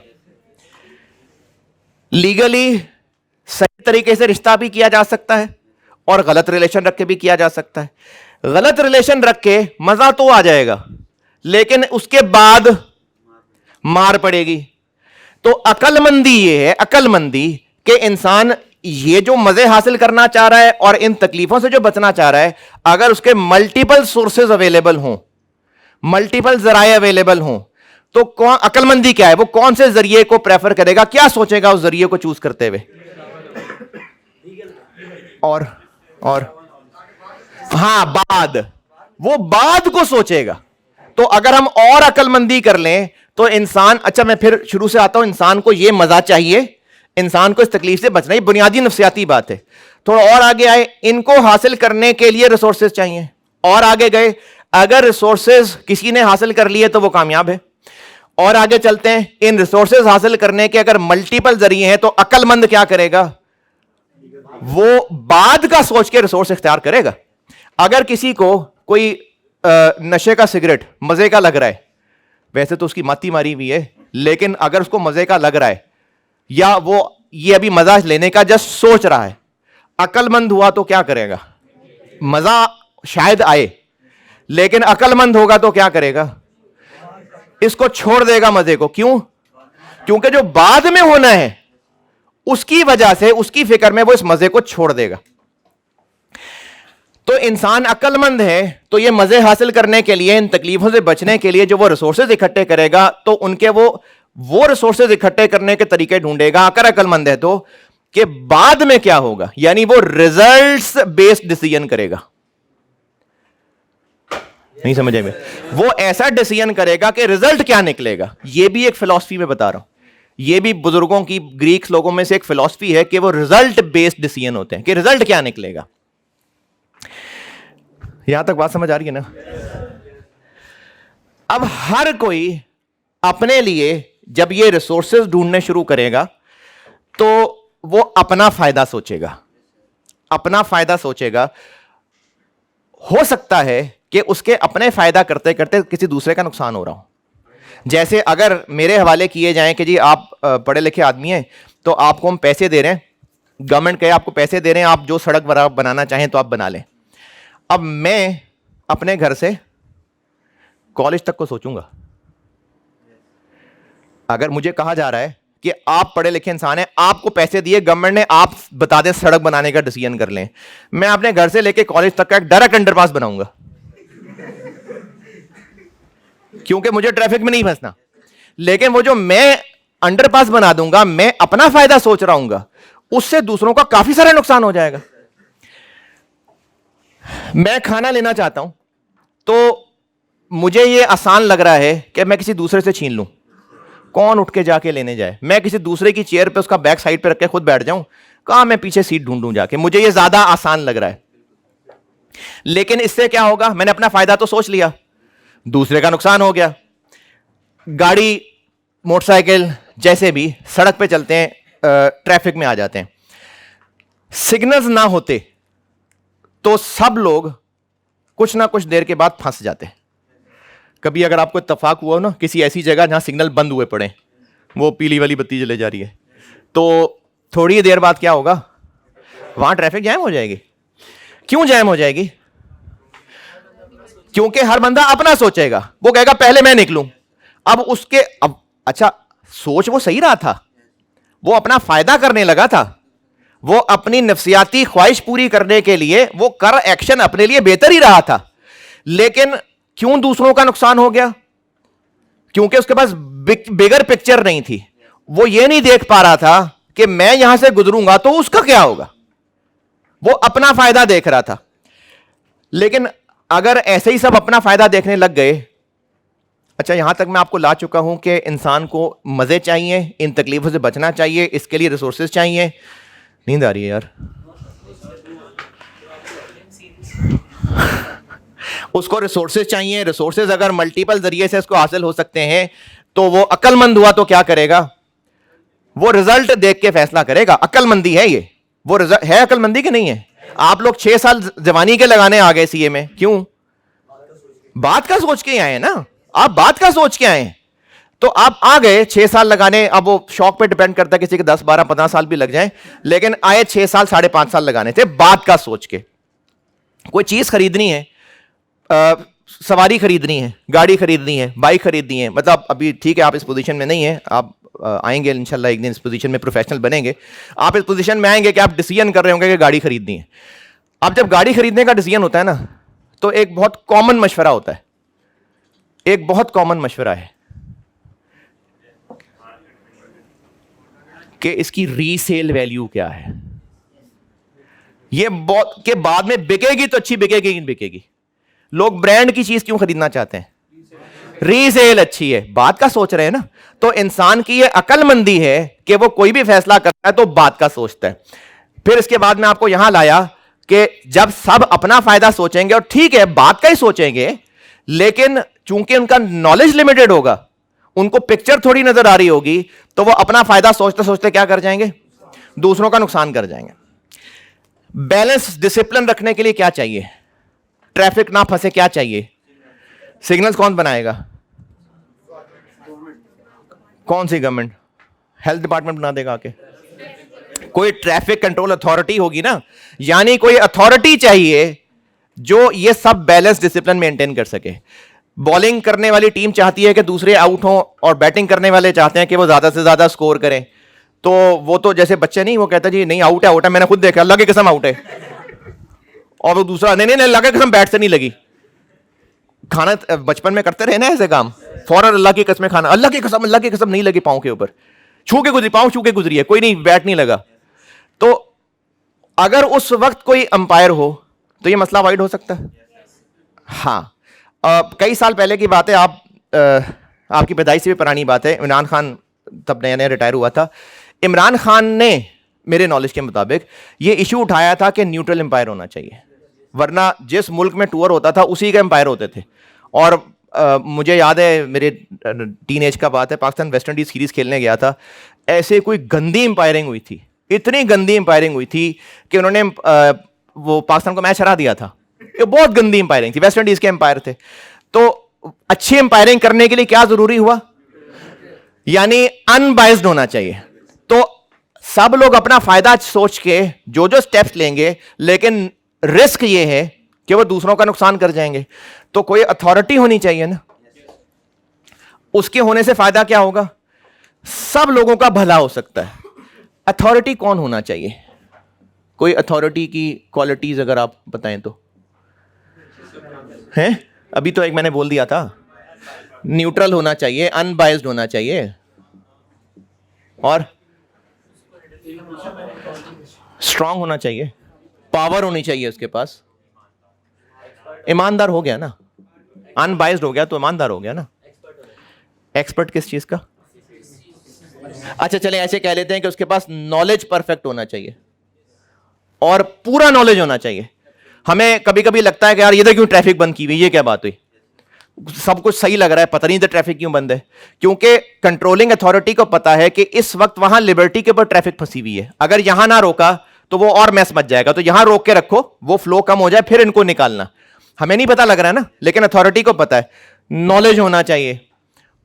لیگلی صحیح طریقے سے رشتہ بھی کیا جا سکتا ہے اور غلط ریلیشن رکھ کے بھی کیا جا سکتا ہے. غلط ریلیشن رکھ کے مزہ تو آ جائے گا لیکن اس کے بعد مار پڑے گی. تو عقل مندی یہ ہے, عقل مندی کہ انسان یہ جو مزے حاصل کرنا چاہ رہا ہے اور ان تکلیفوں سے جو بچنا چاہ رہا ہے, اگر اس کے ملٹیپل سورسز اویلیبل ہوں, ملٹیپل ذرائع اویلیبل ہوں, تو عقل مندی کیا ہے؟ وہ کون سے ذریعے کو پریفر کرے گا, کیا سوچے گا اس ذریعے کو چوز کرتے ہوئے؟ اور ہاں وہ بعد کو سوچے گا. تو اگر ہم اور عقل مندی کر لیں تو انسان, اچھا میں پھر شروع سے آتا ہوں, انسان کو یہ مزہ چاہیے, انسان کو اس تکلیف سے بچنا, یہ بنیادی نفسیاتی بات ہے. تھوڑا اور آگے آئے, ان کو حاصل کرنے کے لیے ریسورسز چاہیے. اور آگے گئے, اگر ریسورسز کسی نے حاصل کر لیے تو وہ کامیاب ہے. اور آگے چلتے ہیں, ان ریسورسز حاصل کرنے کے اگر ملٹیپل ذریعے ہیں تو عقل مند کیا کرے گا؟ وہ بعد کا سوچ کے ریسورس اختیار کرے گا. اگر کسی کو کوئی نشے کا سگریٹ مزے کا لگ رہا ہے, ویسے تو اس کی ماتی ماری ہوئی ہے, لیکن اگر اس کو مزے کا لگ رہا ہے یا وہ یہ ابھی مزہ لینے کا جسٹ سوچ رہا ہے, عقل مند ہوا تو کیا کرے گا؟ مزہ شاید آئے لیکن عقل مند ہوگا تو کیا کرے گا؟ اس کو چھوڑ دے گا مزے کو. کیوں؟ کیونکہ جو بعد میں ہونا ہے اس کی وجہ سے, اس کی فکر میں وہ اس مزے کو چھوڑ دے گا. تو انسان عقل مند ہے تو یہ مزے حاصل کرنے کے لیے, ان تکلیفوں سے بچنے کے لیے جو وہ ریسورسز اکٹھے کرے گا تو ان کے وہ ریسورسز اکٹھے کرنے کے طریقے ڈھونڈے گا, اگر عقل مند ہے تو, کہ بعد میں کیا ہوگا. یعنی وہ ریزلٹس بیسڈ ڈیسیژن کرے گا. نہیں سمجھے میں؟ وہ ایسا ڈیسیژن کرے گا کہ ریزلٹ کیا نکلے گا. یہ بھی ایک فلسفی میں بتا رہا ہوں, یہ بھی بزرگوں کی, گریکس لوگوں میں سے ایک فلسفی ہے کہ وہ ریزلٹ بیسڈ ڈیسیژن ہوتے ہیں, کہ ریزلٹ کیا نکلے گا. یہاں تک بات سمجھ آ رہی ہے نا؟ اب ہر کوئی اپنے لیے جب یہ ریسورسز ڈھونڈنے شروع کرے گا تو وہ اپنا فائدہ سوچے گا, اپنا فائدہ سوچے گا. ہو سکتا ہے کہ اس کے اپنے فائدہ کرتے کرتے کسی دوسرے کا نقصان ہو رہا ہو. جیسے اگر میرے حوالے کیے جائیں کہ جی آپ پڑھے لکھے آدمی ہیں تو آپ کو ہم پیسے دے رہے ہیں, گورنمنٹ کہے آپ کو پیسے دے رہے ہیں, آپ جو سڑک بنانا چاہیں تو آپ بنا لیں. اب میں اپنے گھر سے کالج تک کو سوچوں گا. اگر مجھے کہا جا رہا ہے کہ آپ پڑھے لکھے انسان ہیں, آپ کو پیسے دیے گورنمنٹ نے, آپ بتا دیں سڑک بنانے کا ڈیسیژن کر لیں, میں اپنے گھر سے لے کے کالج تک کا ایک ڈائریکٹ انڈر پاس بناؤں گا, کیونکہ مجھے ٹریفک میں نہیں پھنسنا. لیکن وہ جو میں انڈر پاس بنا دوں گا, میں اپنا فائدہ سوچ رہا ہوں گا, اس سے دوسروں کا کافی سارا نقصان ہو جائے گا. میں کھانا لینا چاہتا ہوں تو مجھے یہ آسان لگ رہا ہے کہ میں کسی دوسرے سے چھین لوں, کون اٹھ کے جا کے لینے جائے, میں کسی دوسرے کی چیئر پہ اس کا بیک سائڈ پہ رکھ کے خود بیٹھ جاؤں, کہاں میں پیچھے سیٹ ڈھونڈوں جا کے, مجھے یہ زیادہ آسان لگ رہا ہے. لیکن اس سے کیا ہوگا؟ میں نے اپنا فائدہ تو سوچ لیا, دوسرے کا نقصان ہو گیا. گاڑی, موٹر سائیکل جیسے بھی سڑک پہ چلتے ہیں, ٹریفک میں آ جاتے ہیں, سگنلز نہ ہوتے تو سب لوگ کچھ نہ کچھ دیر کے بعد پھنس جاتے ہیں. کبھی اگر آپ کو اتفاق ہوا نا کسی ایسی جگہ جہاں سگنل بند ہوئے پڑے, وہ پیلی والی بتی جلے جا رہی ہے, تو تھوڑی دیر بعد کیا ہوگا؟ وہاں ٹریفک جام ہو جائے گی. کیوں جام ہو جائے گی؟ کیونکہ ہر بندہ اپنا سوچے گا, وہ کہے گا پہلے میں نکلوں. اب اس کے اچھا سوچ وہ صحیح رہا تھا, وہ اپنا فائدہ کرنے لگا تھا, وہ اپنی نفسیاتی خواہش پوری کرنے کے لیے وہ ایکشن اپنے لیے بہتر ہی رہا تھا. لیکن کیوں دوسروں کا نقصان ہو گیا؟ کیونکہ اس کے پاس بگر پکچر نہیں تھی. وہ یہ نہیں دیکھ پا رہا تھا کہ میں یہاں سے گزروں گا تو اس کا کیا ہوگا, وہ اپنا فائدہ دیکھ رہا تھا. لیکن اگر ایسے ہی سب اپنا فائدہ دیکھنے لگ گئے, اچھا یہاں تک میں آپ کو لا چکا ہوں کہ انسان کو مزے چاہیے, ان تکلیفوں سے بچنا چاہیے, اس کے لیے ریسورسز چاہیے. نیند آ رہی ہے یار. اس کو ریسورسز چاہیے, ریسورسز اگر ملٹیپل ذریعے سے اس کو حاصل ہو سکتے ہیں تو وہ عقل مند ہوا تو کیا کرے گا؟ وہ رزلٹ دیکھ کے فیصلہ کرے گا. عقل مندی ہے یہ, وہ ہے عقل مندی کہ نہیں ہے؟ آپ لوگ 6 سال جوانی کے لگانے آ گئے سی اے میں, کیوں؟ بات کا سوچ کے ہی آئے نا, آپ بات کا سوچ کے آئے ہیں. تو آپ آ گئے 6 سال لگانے, اب وہ شوق پہ ڈیپینڈ کرتا ہے, کسی کے 10 12 15 سال بھی لگ جائیں, لیکن آئے 6 سال 5.5 سال لگانے تھے بات کا سوچ کے. کوئی چیز خریدنی ہے, سواری خریدنی ہے, گاڑی خریدنی ہے, بائک خریدنی ہے, مطلب ابھی ٹھیک ہے آپ اس پوزیشن میں نہیں ہیں, آپ آئیں گے انشاءاللہ ایک دن اس پوزیشن میں پروفیشنل بنیں گے, آپ اس پوزیشن میں آئیں گے کہ آپ ڈیسیژن کر رہے ہوں گے کہ گاڑی خریدنی ہے. اب جب گاڑی خریدنے کا ڈیسیژن ہوتا ہے نا, تو ایک بہت کامن مشورہ ہوتا ہے, ایک بہت کامن مشورہ ہے کہ اس کی ری سیل ویلیو کیا ہے. یہ بہت کہ بعد میں بکے گی تو اچھی بکے گی, نہیں بکے گی. لوگ برانڈ کی چیز کیوں خریدنا چاہتے ہیں؟ ری سیل اچھی ہے, بات کا سوچ رہے ہیں نا. تو انسان کی یہ عقل مندی ہے کہ وہ کوئی بھی فیصلہ کرتا ہے تو بات کا سوچتا ہے. پھر اس کے بعد میں آپ کو یہاں لایا کہ جب سب اپنا فائدہ سوچیں گے, اور ٹھیک ہے بات کا ہی سوچیں گے, لیکن چونکہ ان کا نالج لمیٹڈ ہوگا, ان کو پکچر تھوڑی نظر آ رہی ہوگی, تو وہ اپنا فائدہ سوچتے سوچتے کیا کر جائیں گے؟ دوسروں کا نقصان کر جائیں گے. بیلنس ڈسپلن رکھنے کے لیے کیا چاہیے؟ ٹریفک نہ پھنسے کیا چاہیے؟ سگنلز کون بنائے گا؟ کون سی گورنمنٹ؟ ہیلتھ ڈپارٹمنٹ بنا دے گا کہ کوئی ٹریفک کنٹرول اتھارٹی ہوگی نا, یعنی کوئی اتھارٹی چاہیے جو یہ سب بیلنس ڈسپلن مینٹین کر سکے. بالنگ کرنے والی ٹیم چاہتی ہے کہ دوسرے آؤٹ ہوں, اور بیٹنگ کرنے والے چاہتے ہیں کہ وہ زیادہ سے زیادہ سکور کریں. تو وہ تو جیسے بچے نہیں, وہ کہتا جی نہیں آؤٹ ہے, آؤٹ ہے, میں نے خود دیکھا, اللہ کی قسم آؤٹ ہے, اور وہ دوسرا نہیں نہیں اللہ کی قسم بیٹ سے نہیں لگی. کھانا بچپن میں کرتے رہے نا ایسے کام, فوراً اللہ کی قسم کھانا, اللہ کی قسم نہیں لگی پاؤں کے اوپر, چھو کے گزری, پاؤں چھو کے گزری ہے, کوئی نہیں, بیٹ نہیں لگا. تو اگر اس وقت کوئی امپائر ہو تو یہ مسئلہ وائڈ ہو سکتا ہے. ہاں, کئی سال پہلے کی بات ہے, آپ کی پیدائش سے بھی پرانی بات ہے. عمران خان تب نیا نیا ریٹائر ہوا تھا. عمران خان نے میرے نالج کے مطابق یہ ایشو اٹھایا تھا کہ نیوٹرل امپائر ہونا چاہیے, ورنہ جس ملک میں ٹور ہوتا تھا اسی کے امپائر ہوتے تھے. اور مجھے یاد ہے میرے ٹین ایج کا بات ہے, پاکستان ویسٹ انڈیز سیریز کھیلنے گیا تھا, ایسے کوئی گندی امپائرنگ ہوئی تھی, اتنی گندی امپائرنگ ہوئی تھی کہ انہوں نے وہ پاکستان کو میچ ہرا دیا تھا. یہ بہت گندی امپائرنگ تھی, ویسٹ انڈیز کے امپائر تھے. تو اچھی امپائرنگ کرنے کے لیے کیا ضروری ہوا؟ یعنی ان بائزڈ ہونا چاہیے. تو سب لوگ اپنا فائدہ سوچ کے جو سٹیپس لیں گے, لیکن رسک یہ ہے کہ وہ دوسروں کا نقصان کر جائیں گے. تو کوئی اتھارٹی ہونی چاہیے نا, اس کے ہونے سے فائدہ کیا ہوگا؟ سب لوگوں کا بھلا ہو سکتا ہے. اتھارٹی کون ہونا چاہیے؟ کوئی اتھارٹی کی کوالٹیز اگر آپ بتائیں تو ہیں. ابھی تو ایک میں نے بول دیا تھا, نیوٹرل ہونا چاہیے, ان بائزڈ ہونا چاہیے, اور اسٹرانگ ہونا چاہیے, پاور ہونی چاہیے اس کے پاس, ایماندار ہو گیا نا, ان بائزڈ ہو گیا تو ایماندار ہو گیا نا. ایکسپرٹ کس چیز کا؟ اچھا چلیں ایسے کہہ لیتے ہیں کہ اس کے پاس نالج پرفیکٹ ہونا چاہیے, اور پورا نالج ہونا چاہیے. ہمیں کبھی کبھی لگتا ہے کہ یار یہ تو کیوں ٹریفک بند کی ہوئی, یہ کیا بات ہوئی, سب کچھ صحیح لگ رہا ہے, پتہ نہیں تو ٹریفک کیوں بند ہے. کیونکہ کنٹرولنگ اتھارٹی کو پتا ہے کہ اس وقت وہاں لبرٹی کے اوپر ٹریفک پھنسی ہوئی ہے, اگر یہاں نہ روکا تو وہ اور میس مچ جائے گا, تو یہاں روک کے رکھو, وہ فلو کم ہو جائے, پھر ان کو نکالنا. ہمیں نہیں پتا لگ رہا ہے نا, لیکن اتھارٹی کو پتا ہے. نالج ہونا چاہیے,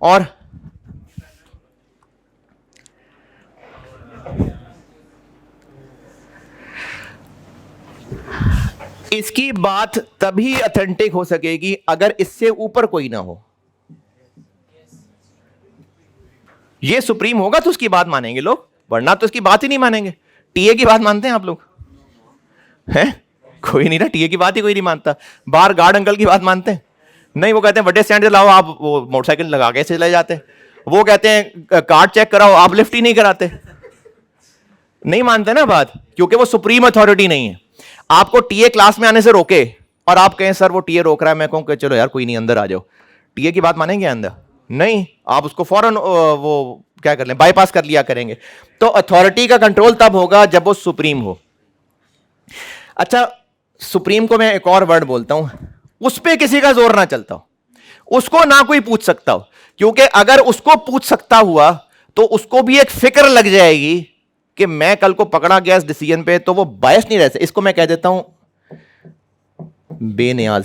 اور اس کی بات تبھی اتھینٹک ہو سکے گی اگر اس سے اوپر کوئی نہ ہو. یہ سپریم ہوگا تو اس کی بات مانیں گے لوگ, ورنہ تو اس کی بات ہی نہیں مانیں گے. ٹی اے کی بات مانتے ہیں آپ لوگ ہیں؟ کوئی نہیں نا, ٹی اے کی بات ہی کوئی نہیں مانتا. باہر گارڈ انکل کی بات مانتے ہیں؟ نہیں, وہ کہتے ہیں بڑے اسٹینڈ سے لاؤ, آپ وہ موٹر سائیکل لگا کے چلے جاتے. وہ کہتے ہیں کارڈ چیک کراؤ, آپ لفٹ ہی نہیں کراتے. نہیں مانتے نا بات, کیونکہ وہ سپریم اتھارٹی نہیں ہے. آپ کو ٹی اے کلاس میں آنے سے روکے اور آپ کہیں سر وہ ٹی اے روک رہا ہے, میں کہوں کہ چلو یار کوئی نہیں اندر آ جاؤ, ٹی اے کی بات مانیں گے اندر؟ نہیں, آپ اس کو فوراً وہ کیا کر لیں, بائی پاس کر لیا کریں گے. تو اتھارٹی کا کنٹرول تب ہوگا جب وہ سپریم ہو. اچھا, سپریم کو میں ایک اور ورڈ بولتا ہوں, اس پہ کسی کا زور نہ چلتا ہو, اس کو نہ کوئی پوچھ سکتا ہو, کیونکہ اگر اس کو پوچھ سکتا ہوا تو اس کو بھی ایک فکر لگ جائے گی کہ میں کل کو پکڑا گیا اس ڈیسیژن پہ, تو وہ باعث نہیں رہ سکتا. اس کو میں کہہ دیتا ہوں بے نیاز.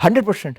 100%।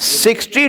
60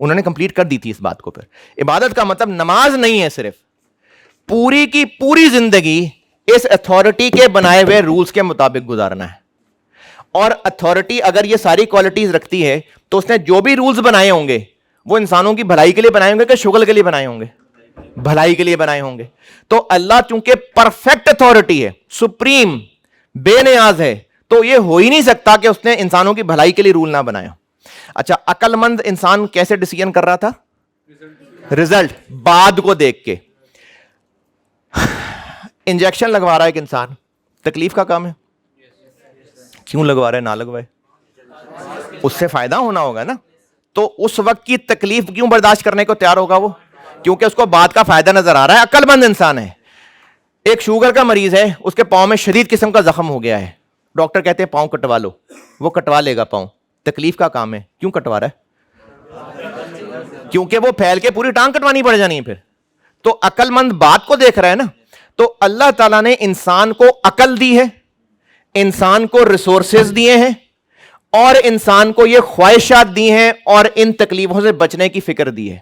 انہوں نے کمپلیٹ کر دی تھی اس بات کو. پھر عبادت کا مطلب نماز نہیں ہے صرف, پوری کی پوری زندگی اس اتھارٹی کے بنائے ہوئے رولز کے مطابق گزارنا ہے. اور اتھارٹی اگر یہ ساری کوالٹیز رکھتی ہے تو اس نے جو بھی رولز بنائے ہوں گے وہ انسانوں کی بھلائی کے لیے بنائے ہوں گے کہ شغل کے لیے بنائے ہوں گے؟ بھلائی کے لیے بنائے ہوں گے. تو اللہ چونکہ پرفیکٹ اتھارٹی ہے, سپریم, بے نیاز ہے, تو یہ ہو ہی نہیں سکتا کہ اس نے انسانوں کی بھلائی کے لیے رول نہ بنایا. اچھا, عقل مند انسان کیسے ڈیسیژن کر رہا تھا؟ رزلٹ بعد کو دیکھ کے. انجیکشن لگوا رہا ہے ایک انسان, تکلیف کا کام ہے, کیوں لگوا رہا ہے؟ نہ لگوائے, اس سے فائدہ ہونا ہوگا نا. تو اس وقت کی تکلیف کیوں برداشت کرنے کو تیار ہوگا وہ؟ کیونکہ اس کو بعد کا فائدہ نظر آ رہا ہے. عقل مند انسان ہے. ایک شوگر کا مریض ہے, اس کے پاؤں میں شدید قسم کا زخم ہو گیا ہے, ڈاکٹر کہتے ہیں پاؤں کٹوا لو, وہ کٹوا لے گا پاؤں, تکلیف کا کام ہے. کیوں کٹوا رہا ہے؟ کیونکہ وہ پھیل کے پوری ٹانگ کٹوانی پڑ جانی ہے پھر. تو عقل مند بات کو دیکھ رہا ہے نا. تو اللہ تعالیٰ نے انسان کو عقل دی ہے, انسان کو ریسورسز دیے ہیں, اور انسان کو یہ خواہشات دی ہیں, اور ان تکلیفوں سے بچنے کی فکر دی ہے.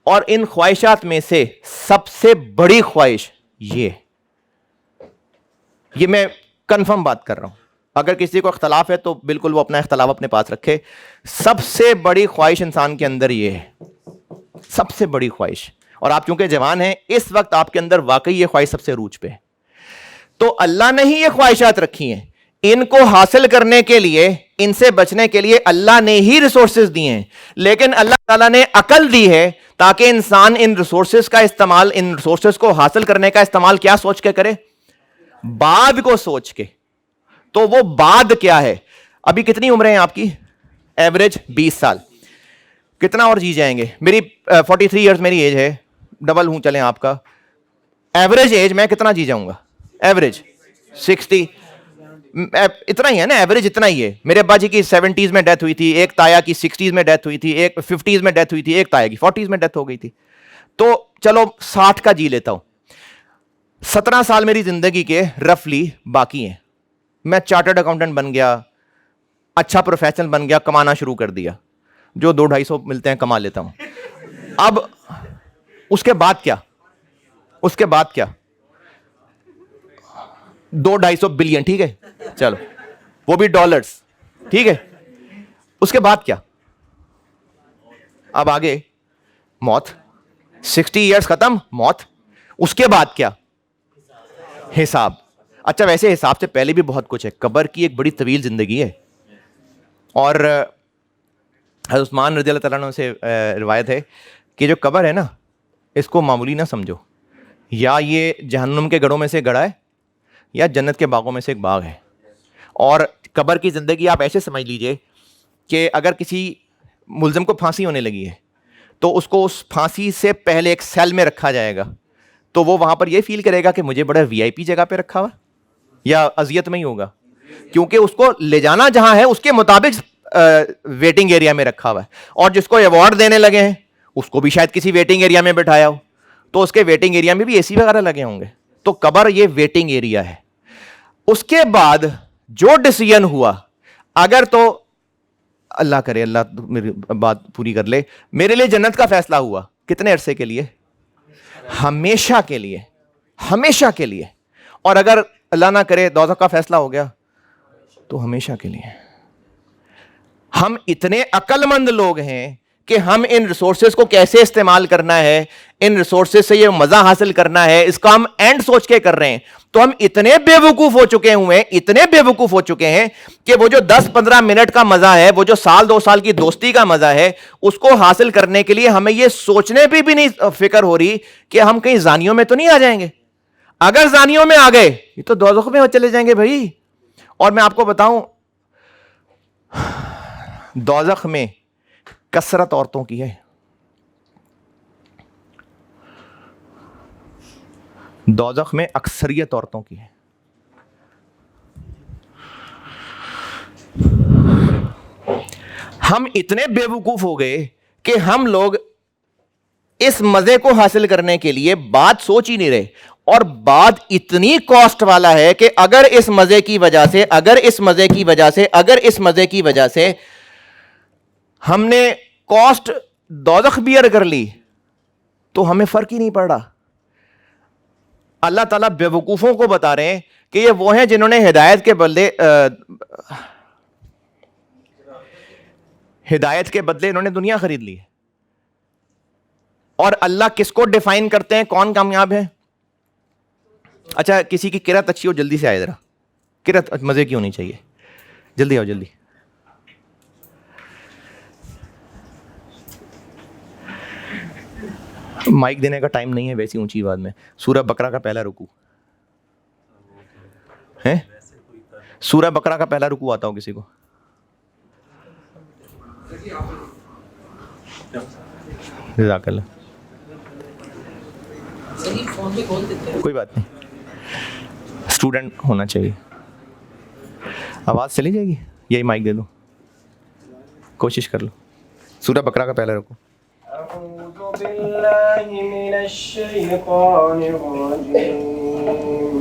اور ان خواہشات میں سے سب سے بڑی خواہش یہ میں کنفرم بات کر رہا ہوں, اگر کسی کو اختلاف ہے تو بالکل وہ اپنا اختلاف اپنے پاس رکھے. سب سے بڑی خواہش انسان کے اندر یہ ہے, سب سے بڑی خواہش. اور آپ چونکہ جوان ہیں, اس وقت آپ کے اندر واقعی یہ خواہش سب سے عروج پہ ہے. تو اللہ نے ہی یہ خواہشات رکھی ہیں, ان کو حاصل کرنے کے لیے, ان سے بچنے کے لیے اللہ نے ہی ریسورسز دیے ہیں. لیکن اللہ تعالیٰ نے عقل دی ہے تاکہ انسان ان ریسورسز کا استعمال, ان ریسورسز کو حاصل کرنے کا استعمال کیا سوچ کے کرے؟ بعد کو سوچ کے. تو وہ بعد کیا ہے؟ ابھی کتنی عمریں ہیں آپ کی؟ ایوریج 20 سال. کتنا اور جی جائیں گے؟ میری 43 ایئرز میری ایج ہے, ڈبل ہوں چلیں آپ کا. ایوریج ایج میں کتنا جی جاؤں گا؟ ایوریج 60. اتنا ہی ہے نا, ایوریج اتنا ہی ہے. میرے ابا جی کی 70s میں ڈیتھ ہوئی تھی, ایک تایا کی 60s میں ڈیتھ ہوئی تھی, ایک 50s میں ڈیتھ ہوئی تھی, ایک تایا کی 40s میں ڈیتھ ہو گئی تھی. تو چلو 60 کا جی لیتا ہوں. 17 سال میری زندگی کے رفلی باقی ہیں. میں چارٹرڈ اکاؤنٹنٹ بن گیا, اچھا پروفیشنل بن گیا, کمانا شروع کر دیا, جو 200-250 ملتے ہیں کما لیتا ہوں. اب اس کے بعد کیا؟ اس کے بعد کیا؟ 200-250 بلین, ٹھیک ہے, چلو وہ بھی ڈالرز, ٹھیک ہے. اس کے بعد کیا؟ اب آگے موت. 60 ایئرز ختم, موت. اس کے بعد کیا؟ حساب. اچھا ویسے حساب سے پہلے بھی بہت کچھ ہے. قبر کی ایک بڑی طویل زندگی ہے. اور حضرت عثمان رضی اللہ تعالیٰ عنہ سے روایت ہے کہ جو قبر ہے نا, اس کو معمولی نہ سمجھو. یا یہ جہنم کے گڑھوں میں سے گڑھا ہے, یا جنت کے باغوں میں سے ایک باغ ہے. اور قبر کی زندگی آپ ایسے سمجھ لیجئے کہ اگر کسی ملزم کو پھانسی ہونے لگی ہے تو اس کو اس پھانسی سے پہلے ایک سیل میں رکھا جائے گا, تو وہ وہاں پر یہ فیل کرے گا کہ مجھے بڑا وی آئی پی جگہ پہ رکھا ہوا, یا اذیت میں ہی ہوگا, کیونکہ اس کو لے جانا جہاں ہے اس کے مطابق ویٹنگ ایریا میں رکھا ہوا ہے. اور جس کو ایوارڈ دینے لگے ہیں اس کو بھی شاید کسی ویٹنگ ایریا میں بٹھایا ہو, تو اس کے ویٹنگ ایریا میں بھی اے سی وغیرہ لگے ہوں گے. تو قبر یہ ویٹنگ ایریا ہے. اس کے بعد جو ڈیسیژن ہوا, اگر تو اللہ کرے, اللہ میری بات پوری کر لے, میرے لیے جنت کا فیصلہ ہوا, کتنے عرصے کے لیے؟ ہمیشہ کے لیے, ہمیشہ کے لیے. اور اگر اللہ نہ کرے دوزخ کا فیصلہ ہو گیا تو ہمیشہ کے لیے. ہم اتنے عقل مند لوگ ہیں کہ ہم ان ریسورسز کو کیسے استعمال کرنا ہے, ان ریسورسز سے یہ مزہ حاصل کرنا ہے, اس کا ہم اینڈ سوچ کے کر رہے ہیں. تو ہم اتنے بے وقوف ہو چکے ہوئے, اتنے بے وقوف ہو چکے ہیں کہ وہ جو 10-15 منٹ کا مزہ ہے, وہ جو 1-2 سال کی دوستی کا مزہ ہے, اس کو حاصل کرنے کے لیے ہمیں یہ سوچنے پہ بھی نہیں فکر ہو رہی کہ ہم کہیں زانیوں میں تو نہیں آ جائیں گے. اگر زانیوں میں آ گئے یہ تو دوزخ میں چلے جائیں گے بھائی. اور میں آپ کو بتاؤں, دوزخ میں کثرت عورتوں کی ہے. دوزخ میں اکثریت عورتوں کی ہے. ہم اتنے بے وقوف ہو گئے کہ ہم لوگ اس مزے کو حاصل کرنے کے لیے بات سوچ ہی نہیں رہے. اور بات اتنی کاسٹ والا ہے کہ اگر اس مزے کی وجہ سے, اگر اس مزے کی وجہ سے, اگر اس مزے کی وجہ سے ہم نے کاسٹ دوزخ بیئر کر لی تو ہمیں فرق ہی نہیں پڑ رہا. اللہ تعالیٰ بیوقوفوں کو بتا رہے ہیں کہ یہ وہ ہیں جنہوں نے ہدایت کے بدلے انہوں نے دنیا خرید لی. اور اللہ کس کو ڈیفائن کرتے ہیں کون کامیاب ہے؟ اچھا کسی کی قرأت اچھی ہو جلدی سے آئے ذرا, قرأت مزے کی ہونی چاہیے, جلدی آؤ جلدی. مائک دینے کا ٹائم نہیں ہے ویسی اونچی آواز میں. سورہ بقرہ کا پہلا رکوع ہے, سورہ بقرہ کا پہلا رکوع آتا ہو کسی کو؟ جزاک اللہ. کوئی بات نہیں, اسٹوڈنٹ ہونا چاہیے. آواز چلی جائے گی, یہی مائک دے دو, کوشش کر لو. سورہ بقرہ کا پہلا رکوع. أعوذ بالله من الشيطان الرجيم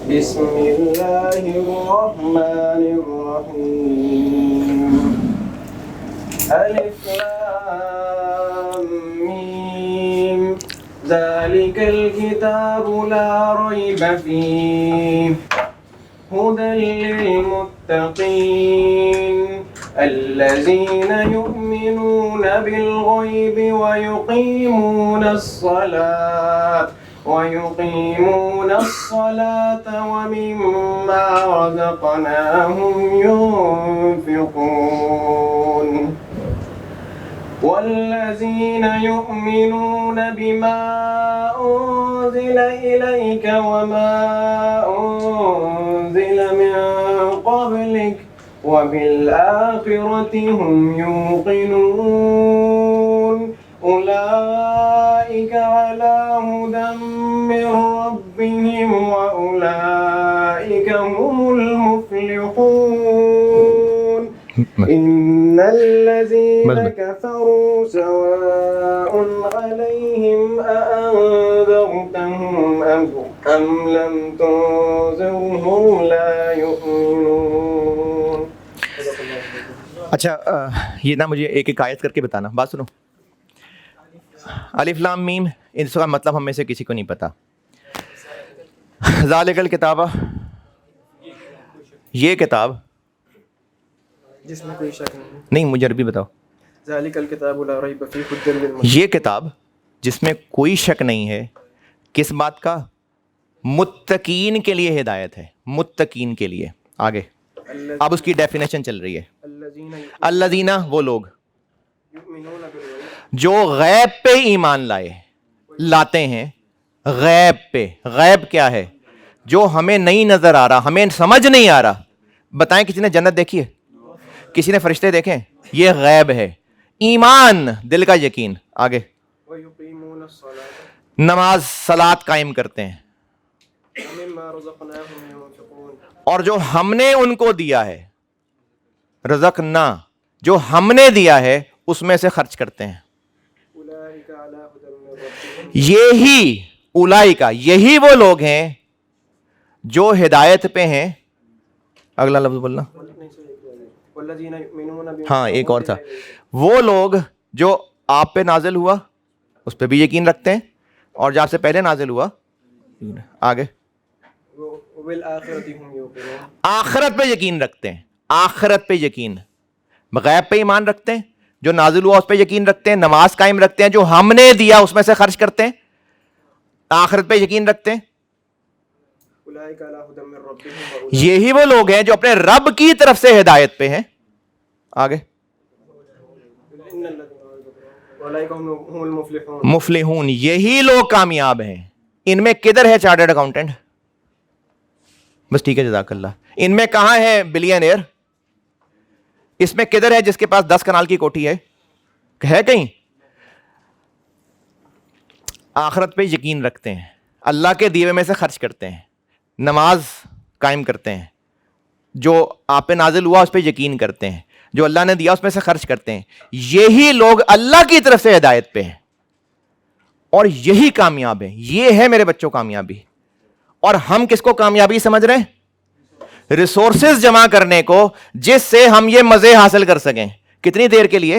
بسم الله الرحمن الرحيم ألف لام ميم ذلك الكتاب لا ريب فيه هدى للمتقين الذين يؤمنون بالغيب ويقيمون الصلاة ومما رزقناهم ينفقون والذين يؤمنون بما أنزل إليك وما أنزل من قبلك وبالآخرة هم يوقنون أولئك على هدى من ربهم وأولئك هم المفلحون إن الذين كفروا سواء عليهم أأنذرتهم أم لم تنذرهم لا يؤمنون. اچھا یہ نا مجھے ایک ایک آیت کر کے بتانا. بات سنو, الف لام میم اس کا مطلب ہم میں سے کسی کو نہیں پتا. ذالک الکتاب, یہ کتاب جس میں کوئی شک نہیں, مجھے عربی بتاؤ. ذالک الکتاب لا ریب فیہ ھدی للمتقین, یہ کتاب جس میں کوئی شک نہیں ہے, کس بات کا؟ متقین کے لیے ہدایت ہے, متقین کے لیے. آگے اب اس کی ڈیفینیشن چل رہی ہے. الذین, وہ لوگ یؤمنون بالغیب, جو غیب پہ ایمان لاتے ہیں. غیب پہ, غیب کیا ہے؟ جو ہمیں نہیں نظر آ رہا, ہمیں سمجھ نہیں آ رہا. بتائیں کسی نے جنت دیکھی ہے؟ کسی نے فرشتے دیکھیں؟ یہ غیب ہے. ایمان دل کا یقین. آگے ویقیمون الصلاة, نماز صلاۃ قائم کرتے ہیں, ومما رزقناهم ينفقون, اور جو ہم نے ان کو دیا ہے, رزقنا, جو ہم نے دیا ہے اس میں سے خرچ کرتے ہیں. اولئک علی ھدی من ربهم, یہی اولئک, یہی وہ لوگ ہیں جو ہدایت پہ ہیں. اگلا لفظ بولنا. والذین یؤمنون بما, ہاں ایک اور تھا. وہ لوگ جو آپ پہ نازل ہوا اس پہ بھی یقین رکھتے ہیں, اور جو آپ سے پہلے نازل ہوا. آگے وبالآخرۃ هم یوقنون, آخرت پہ یقین رکھتے ہیں. آخرت پہ یقین, غیب پہ ایمان رکھتے ہیں, جو نازل ہوا اس پہ یقین رکھتے ہیں, نماز قائم رکھتے ہیں, جو ہم نے دیا اس میں سے خرچ کرتے ہیں, آخرت پہ یقین رکھتے ہیں. اولئک علی ھدی من ربهم, یہی وہ لوگ ہیں جو اپنے رب کی طرف سے ہدایت پہ ہیں. آگے اولئک هم المفلحون, مفلحون, یہی لوگ کامیاب ہیں. ان میں کدھر ہے چارٹرڈ اکاؤنٹنٹ؟ بس ٹھیک ہے, جزاک اللہ. ان میں کہاں ہے بلین ایئر؟ اس میں کدھر ہے جس کے پاس 10 کنال کی کوٹھی ہے کہیں؟ آخرت پہ یقین رکھتے ہیں, اللہ کے دیوے میں سے خرچ کرتے ہیں, نماز قائم کرتے ہیں, جو آپ پہ نازل ہوا اس پہ یقین کرتے ہیں, جو اللہ نے دیا اس میں سے خرچ کرتے ہیں. یہی لوگ اللہ کی طرف سے ہدایت پہ ہیں اور یہی کامیاب ہیں. یہ ہے میرے بچوں کامیابی. اور ہم کس کو کامیابی سمجھ رہے ہیں؟ ریسورسز جمع کرنے کو جس سے ہم یہ مزے حاصل کر سکیں. کتنی دیر کے لیے؟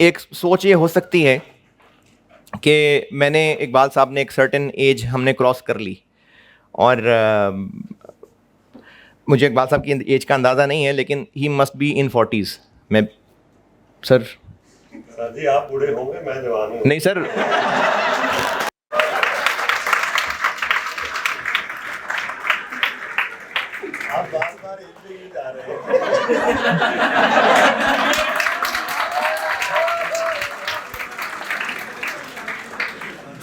ایک سوچ یہ ہو سکتی ہے کہ میں نے اقبال صاحب نے ایک سرٹن ایج ہم نے کراس کر لی, اور مجھے اقبال صاحب کی ایج کا اندازہ نہیں ہے, لیکن he must be in 40s. میں سر جی آپ بوڑھے ہوں گے, میں جوان ہوں. نہیں سر, آپ بار بار ایک ہی جا رہے ہیں.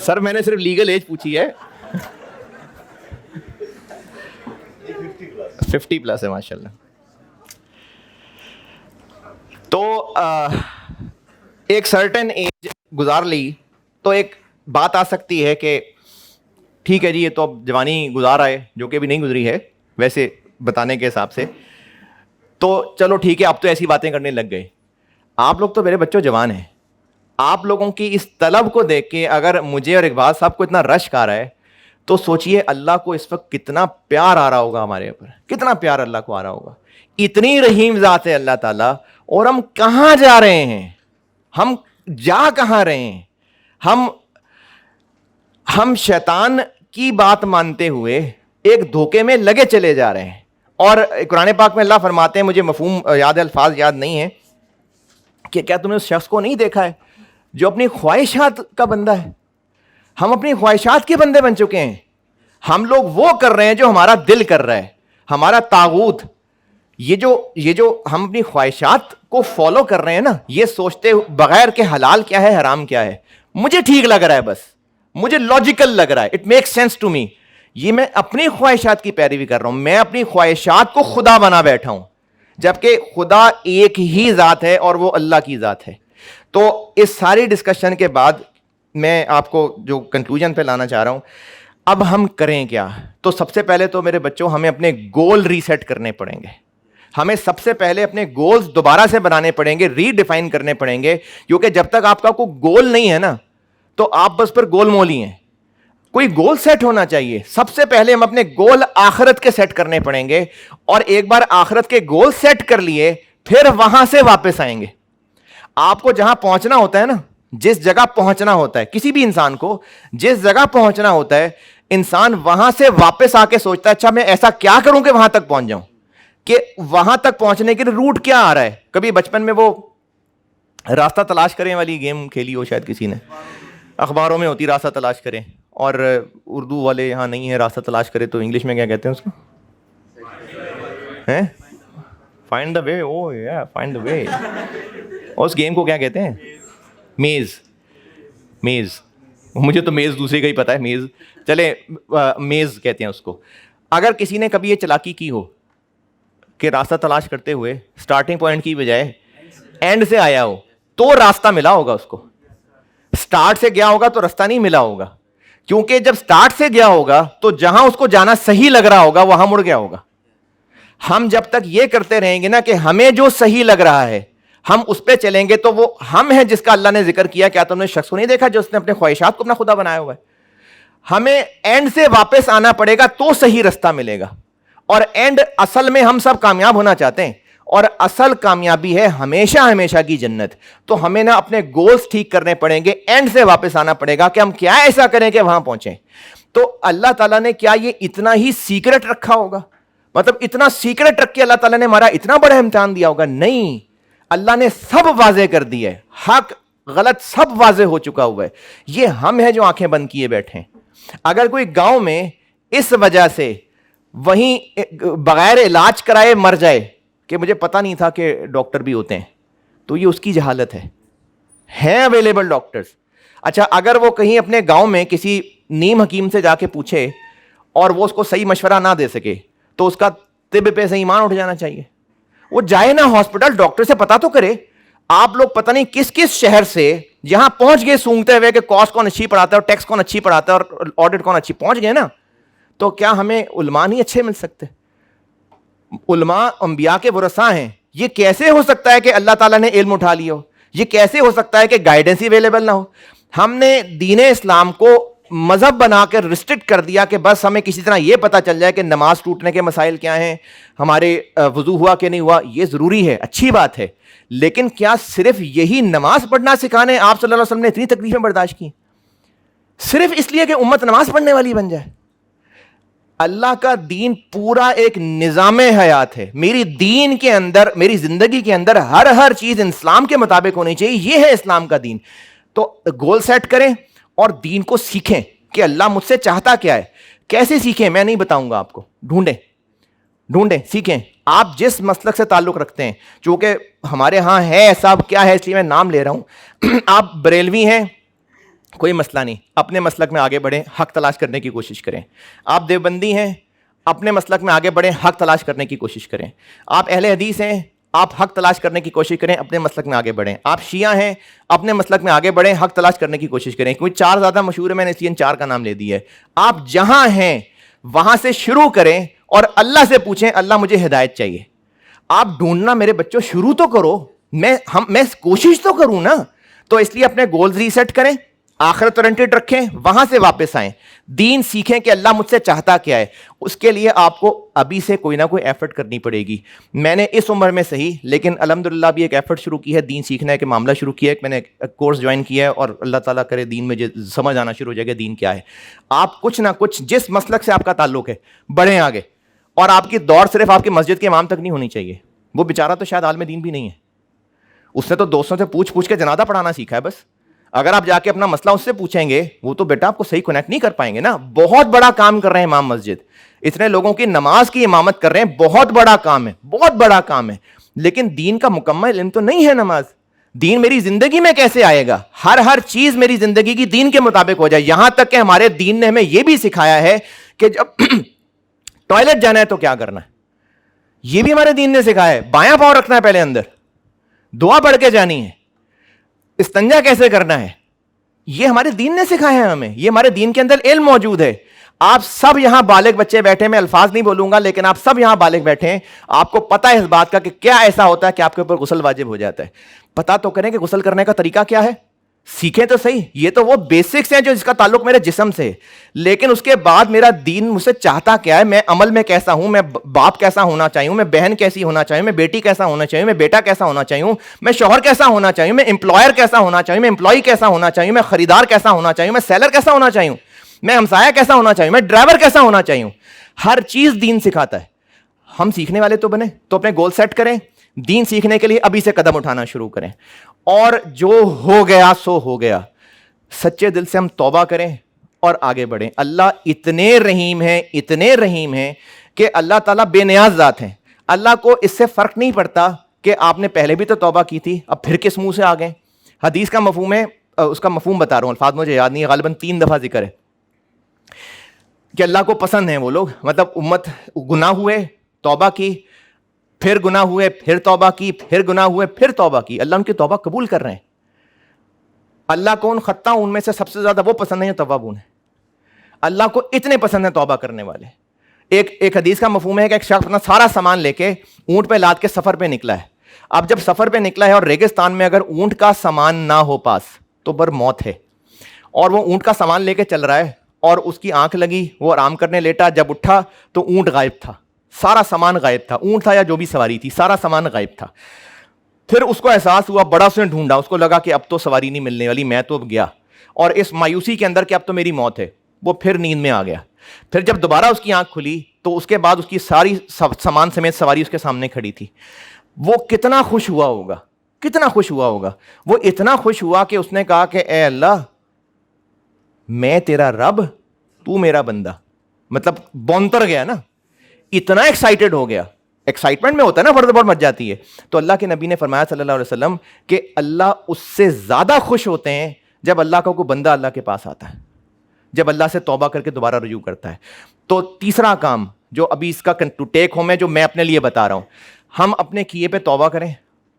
سر میں نے صرف لیگل ایج پوچھی ہے, 50+ ہے ماشاء اللہ. تو ایک سرٹن ایج گزار لی تو ایک بات آ سکتی ہے کہ ٹھیک ہے جی, یہ تو اب جوانی گزار آئے, جو کہ بھی نہیں گزری ہے ویسے بتانے کے حساب سے, تو چلو ٹھیک ہے اب تو ایسی باتیں کرنے لگ گئے. آپ لوگ تو میرے بچوں جوان ہیں, آپ لوگوں کی اس طلب کو دیکھ کے اگر مجھے اور اقبال صاحب کو اتنا رشک آ رہا ہے تو سوچئے اللہ کو اس وقت کتنا پیار آ رہا ہوگا ہمارے اوپر, کتنا پیار اللہ کو آ رہا ہوگا. اتنی رحیم ذات ہے اللہ تعالیٰ, اور ہم کہاں جا رہے ہیں, ہم جا کہاں رہے ہیں, ہم شیطان کی بات مانتے ہوئے ایک دھوکے میں لگے چلے جا رہے ہیں. اور قرآن پاک میں اللہ فرماتے ہیں, مجھے مفہوم یاد ہے, الفاظ یاد نہیں ہے, کہ کیا تم نے اس شخص کو نہیں دیکھا ہے جو اپنی خواہشات کا بندہ ہے. ہم اپنی خواہشات کے بندے بن چکے ہیں. ہم لوگ وہ کر رہے ہیں جو ہمارا دل کر رہا ہے, ہمارا طاغوت. یہ جو ہم اپنی خواہشات کو فالو کر رہے ہیں نا, یہ سوچتے بغیر کہ حلال کیا ہے حرام کیا ہے, مجھے ٹھیک لگ رہا ہے, بس مجھے لاجیکل لگ رہا ہے, it make sense to me, یہ میں اپنی خواہشات کی پیروی کر رہا ہوں. میں اپنی خواہشات کو خدا بنا بیٹھا ہوں, جبکہ خدا ایک ہی ذات ہے اور وہ اللہ کی ذات ہے. تو اس ساری ڈسکشن کے بعد میں آپ کو جو کنکلوژن پہ لانا چاہ رہا ہوں, اب ہم کریں کیا؟ تو سب سے پہلے تو میرے بچوں ہمیں اپنے گول ریسیٹ کرنے پڑیں گے. ہمیں سب سے پہلے اپنے گولز دوبارہ سے بنانے پڑیں گے, ری ڈیفائن کرنے پڑیں گے, کیونکہ جب تک آپ کا کوئی گول نہیں ہے نا تو آپ بس پر گول مولی ہیں. کوئی گول سیٹ ہونا چاہیے. سب سے پہلے ہم اپنے گول آخرت کے سیٹ کرنے پڑیں گے, اور ایک بار آخرت کے گول سیٹ کر لیے پھر وہاں سے واپس آئیں گے. آپ کو جہاں پہنچنا ہوتا ہے نا, جس جگہ پہنچنا ہوتا ہے, کسی بھی انسان کو جس جگہ پہنچنا ہوتا ہے, انسان وہاں سے واپس آ کے سوچتا ہے اچھا میں ایسا کیا کروں کہ وہاں تک پہنچ جاؤں, کہ وہاں تک پہنچنے کے لیے روٹ کیا آ رہا ہے. کبھی بچپن میں وہ راستہ تلاش کریں والی گیم کھیلی ہو شاید کسی نے, اخباروں میں ہوتی راستہ تلاش کریں, اور اردو والے یہاں نہیں ہے راستہ تلاش کرے تو انگلش میں کیا کہتے ہیں اس کو, فائنڈ دا وے. او یا find the way. Us game کو کیا کہتے ہیں؟ میز. مجھے تو میز دوسرے کا ہی پتا ہے, میز چلے میز کہتے ہیں اس کو. اگر کسی نے کبھی یہ چلاکی کی ہو کہ راستہ تلاش کرتے ہوئے سٹارٹنگ پوائنٹ کی بجائے اینڈ سے آیا ہو تو راستہ ملا ہوگا اس کو. سٹارٹ سے گیا ہوگا تو راستہ نہیں ملا ہوگا, کیونکہ جب سٹارٹ سے گیا ہوگا تو جہاں اس کو جانا صحیح لگ رہا ہوگا وہاں مڑ گیا ہوگا. ہم جب تک یہ کرتے رہیں گے نا کہ ہمیں جو صحیح لگ رہا ہے ہم اس پہ چلیں گے, تو وہ ہم ہیں جس کا اللہ نے ذکر کیا. کیا تم نے شخص کو نہیں دیکھا جو اس نے اپنے خواہشات کو اپنا خدا بنایا ہوا ہے؟ ہمیں اینڈ سے واپس آنا پڑے گا تو صحیح رستہ ملے گا. اور اینڈ اصل میں ہم سب کامیاب ہونا چاہتے ہیں, اور اصل کامیابی ہے ہمیشہ ہمیشہ کی جنت. تو ہمیں نا اپنے گولز ٹھیک کرنے پڑیں گے, اینڈ سے واپس آنا پڑے گا کہ ہم کیا ایسا کریں کہ وہاں پہنچیں. تو اللہ تعالیٰ نے کیا یہ اتنا ہی سیکرٹ رکھا ہوگا؟ مطلب اتنا سیکرٹ رکھ کے اللہ تعالیٰ نے ہمارا اتنا بڑا امتحان دیا ہوگا؟ نہیں, اللہ نے سب واضح کر دی ہے, حق غلط سب واضح ہو چکا ہوا ہے. یہ ہم ہیں جو آنکھیں بند کیے بیٹھے ہیں. اگر کوئی گاؤں میں اس وجہ سے وہیں بغیر علاج کرائے مر جائے کہ مجھے پتہ نہیں تھا کہ ڈاکٹر بھی ہوتے ہیں, تو یہ اس کی جہالت ہے. ہیں اویلیبل ڈاکٹرز. اچھا اگر وہ کہیں اپنے گاؤں میں کسی نیم حکیم سے جا کے پوچھے اور وہ اس کو صحیح مشورہ نہ دے سکے تو اس کا طب پہ سے ایمان اٹھ جانا چاہیے. وہ جائے نا ہاسپٹل, ڈاکٹر سے پتا تو کرے. آپ لوگ پتہ نہیں کس کس شہر سے یہاں پہنچ گئے سونگتے ہوئے کہ کاسٹ کون اچھی پڑھاتا ہے اور ٹیکس کون اچھی پڑھاتا ہے اور آڈٹ کون اچھی, پہنچ گئے نا. تو کیا ہمیں علماء نہیں اچھے مل سکتے؟ علماء انبیاء کے ورثاء ہیں. یہ کیسے ہو سکتا ہے کہ اللہ تعالیٰ نے علم اٹھا لیا ہو؟ یہ کیسے ہو سکتا ہے کہ گائیڈنس ہی اویلیبل نہ ہو؟ ہم نے دین اسلام کو مذہب بنا کر ریسٹرکٹ کر دیا کہ بس ہمیں کسی طرح یہ پتہ چل جائے کہ نماز ٹوٹنے کے مسائل کیا ہیں, ہمارے وضو ہوا کہ نہیں ہوا. یہ ضروری ہے, اچھی بات ہے, لیکن کیا صرف یہی نماز پڑھنا سکھانے آپ صلی اللہ علیہ وسلم نے اتنی تکلیفیں برداشت کی صرف اس لیے کہ امت نماز پڑھنے والی بن جائے؟ اللہ کا دین پورا ایک نظام حیات ہے. میری دین کے اندر, میری زندگی کے اندر ہر چیز اسلام کے مطابق ہونی چاہیے. یہ ہے اسلام کا دین. تو گول سیٹ کریں اور دین کو سیکھیں کہ اللہ مجھ سے چاہتا کیا ہے. کیسے سیکھیں میں نہیں بتاؤں گا آپ کو, ڈھونڈیں سیکھیں. آپ جس مسلک سے تعلق رکھتے ہیں, چونکہ ہمارے ہاں ہے ایسا, کیا ہے اس لیے میں نام لے رہا ہوں. آپ بریلوی ہیں, کوئی مسئلہ نہیں, اپنے مسلک میں آگے بڑھیں, حق تلاش کرنے کی کوشش کریں. آپ دیوبندی ہیں, اپنے مسلک میں آگے بڑھیں, حق تلاش کرنے کی کوشش کریں. آپ اہل حدیث ہیں, آپ حق تلاش کرنے کی کوشش کریں, اپنے مسلک میں آگے بڑھیں. آپ شیعہ ہیں, اپنے مسلک میں آگے بڑھیں, حق تلاش کرنے کی کوشش کریں. کیونکہ 4 زیادہ مشہور ہے, میں نے اس لیے ان 4 کا نام لے دیا ہے. آپ جہاں ہیں وہاں سے شروع کریں اور اللہ سے پوچھیں اللہ مجھے ہدایت چاہیے. آپ ڈھونڈنا میرے بچوں شروع تو کرو, میں کوشش تو کروں نا. تو اس لیے اپنے گولز ریسیٹ کریں, آخرت اورینٹڈ رکھیں, وہاں سے واپس آئیں, دین سیکھیں کہ اللہ مجھ سے چاہتا کیا ہے. اس کے لیے آپ کو ابھی سے کوئی نہ کوئی ایفرٹ کرنی پڑے گی. میں نے اس عمر میں صحیح, لیکن الحمدللہ بھی ایک ایفرٹ شروع کی ہے, دین سیکھنے کے معاملہ شروع کیا ہے. میں نے کورس جوائن کیا ہے اور اللہ تعالیٰ کرے دین میں سمجھ آنا شروع ہو جائے گا دین کیا ہے. آپ کچھ نہ کچھ جس مسلک سے آپ کا تعلق ہے بڑھیں آگے. اور آپ کی دور صرف آپ کی مسجد کے امام تک نہیں ہونی چاہیے. وہ بیچارہ تو شاید عالم دین بھی نہیں ہے, اس نے تو دوستوں سے پوچھ کے جنازہ پڑھانا سیکھا ہے بس. اگر آپ جا کے اپنا مسئلہ اس سے پوچھیں گے, وہ تو بیٹا آپ کو صحیح کنیکٹ نہیں کر پائیں گے نا. بہت بڑا کام کر رہے ہیں امام مسجد, اتنے لوگوں کی نماز کی امامت کر رہے ہیں, بہت بڑا کام ہے, بہت بڑا کام ہے. لیکن دین کا مکمل علم تو نہیں ہے نماز. دین میری زندگی میں کیسے آئے گا؟ ہر چیز میری زندگی کی دین کے مطابق ہو جائے. یہاں تک کہ ہمارے دین نے ہمیں یہ بھی سکھایا ہے کہ جب ٹوائلٹ جانا ہے تو کیا کرنا ہے, یہ بھی ہمارے دین نے سکھایا ہے. بایاں پاؤں رکھنا ہے پہلے اندر, دعا پڑھ کے جانی ہے, استنجا کیسے کرنا ہے, یہ ہمارے دین نے سکھایا ہے ہمیں. یہ ہمارے دین کے اندر علم موجود ہے. آپ سب یہاں بالغ بچے بیٹھے, میں الفاظ نہیں بولوں گا, لیکن آپ سب یہاں بالغ بیٹھے ہیں, آپ کو پتہ ہے اس بات کا کہ کیا ایسا ہوتا ہے کہ آپ کے اوپر غسل واجب ہو جاتا ہے. پتہ تو کریں کہ غسل کرنے کا طریقہ کیا ہے, سیکھیں تو صحیح. یہ تو وہ بیسکس ہیں جو جس کا تعلق میرے جسم سے ہے, لیکن اس کے بعد میرا دین مجھ سے چاہتا کیا ہے, میں عمل میں کیسا ہوں, میں باپ کیسا ہونا چاہیے, میں بہن کیسی ہونا چاہیے, میں بیٹی کیسا ہونا چاہیے, میں بیٹا کیسا ہونا چاہیے, میں شوہر کیسا ہونا چاہیے, میں امپلائر کیسا ہونا چاہیے, میں امپلائی کیسا ہونا چاہیے, میں خریدار کیسا ہونا چاہیے, میں سیلر کیسا ہونا چاہیے, میں ہمسایہ کیسا ہونا چاہیے, میں ڈرائیور کیسا ہونا چاہیے. ہر چیز دین سکھاتا ہے. ہم سیکھنے والے تو بنے, تو اپنے گول سیٹ کریں, دین سیکھنے کے لیے ابھی سے قدم اٹھانا شروع کریں. اور جو ہو گیا سو ہو گیا, سچے دل سے ہم توبہ کریں اور آگے بڑھیں. اللہ اتنے رحیم ہیں کہ اللہ تعالیٰ بے نیاز ذات ہیں. اللہ کو اس سے فرق نہیں پڑتا کہ آپ نے پہلے بھی تو توبہ کی تھی, اب پھر کس منہ سے آ گئے. حدیث کا مفہوم ہے, اس کا مفہوم بتا رہا ہوں, الفاظ مجھے یاد نہیں ہے, غالباً 3 دفعہ ذکر ہے کہ اللہ کو پسند ہیں وہ لوگ, مطلب امت گناہ ہوئے توبہ کی, پھر گناہ ہوئے پھر توبہ کی, پھر گناہ ہوئے پھر توبہ کی, اللہ ان کی توبہ قبول کر رہے ہیں. اللہ کو ان خطاؤں ان میں سے سب سے زیادہ وہ پسند ہیں جو توابون ہیں. اللہ کو اتنے پسند ہیں توبہ کرنے والے. ایک حدیث کا مفہوم ہے کہ ایک شخص اپنا سارا سامان لے کے اونٹ پہ لاد کے سفر پہ نکلا ہے. اب جب سفر پہ نکلا ہے اور ریگستان میں اگر اونٹ کا سامان نہ ہو پاس تو بر موت ہے, اور وہ اونٹ کا سامان لے کے چل رہا ہے اور اس کی آنکھ لگی, وہ آرام کرنے لیٹا, جب اٹھا تو اونٹ غائب تھا, سارا سامان غائب تھا, اونٹ تھا یا جو بھی سواری تھی سارا سامان غائب تھا. پھر اس کو احساس ہوا, بڑا اس نے ڈھونڈا, اس کو لگا کہ اب تو سواری نہیں ملنے والی, میں تو اب گیا, اور اس مایوسی کے اندر کہ اب تو میری موت ہے, وہ پھر نیند میں آ گیا. پھر جب دوبارہ اس کی آنکھ کھلی تو اس کے بعد اس کی ساری سامان سمیت سواری اس کے سامنے کھڑی تھی. وہ کتنا خوش ہوا ہوگا, کتنا خوش ہوا ہوگا. وہ اتنا خوش ہوا کہ اس نے کہا کہ اے اللہ, میں تیرا رب, تو میرا بندہ. مطلب بونتر گیا نا, اتنا ایکسائٹڈ ہو گیا. ایکسائٹمنٹ میں ہوتا ہے نا, فرد بڑھ مچ جاتی ہے. تو اللہ کے نبی نے فرمایا صلی اللہ علیہ وسلم کہ اللہ اس سے زیادہ خوش ہوتے ہیں جب اللہ کا کوئی بندہ اللہ کے پاس آتا ہے, جب اللہ سے توبہ کر کے دوبارہ رجوع کرتا ہے. تو تیسرا کام جو ابھی اس کا ٹو ٹیک ہوم ہے, جو میں اپنے لیے بتا رہا ہوں, ہم اپنے کیے پہ توبہ کریں.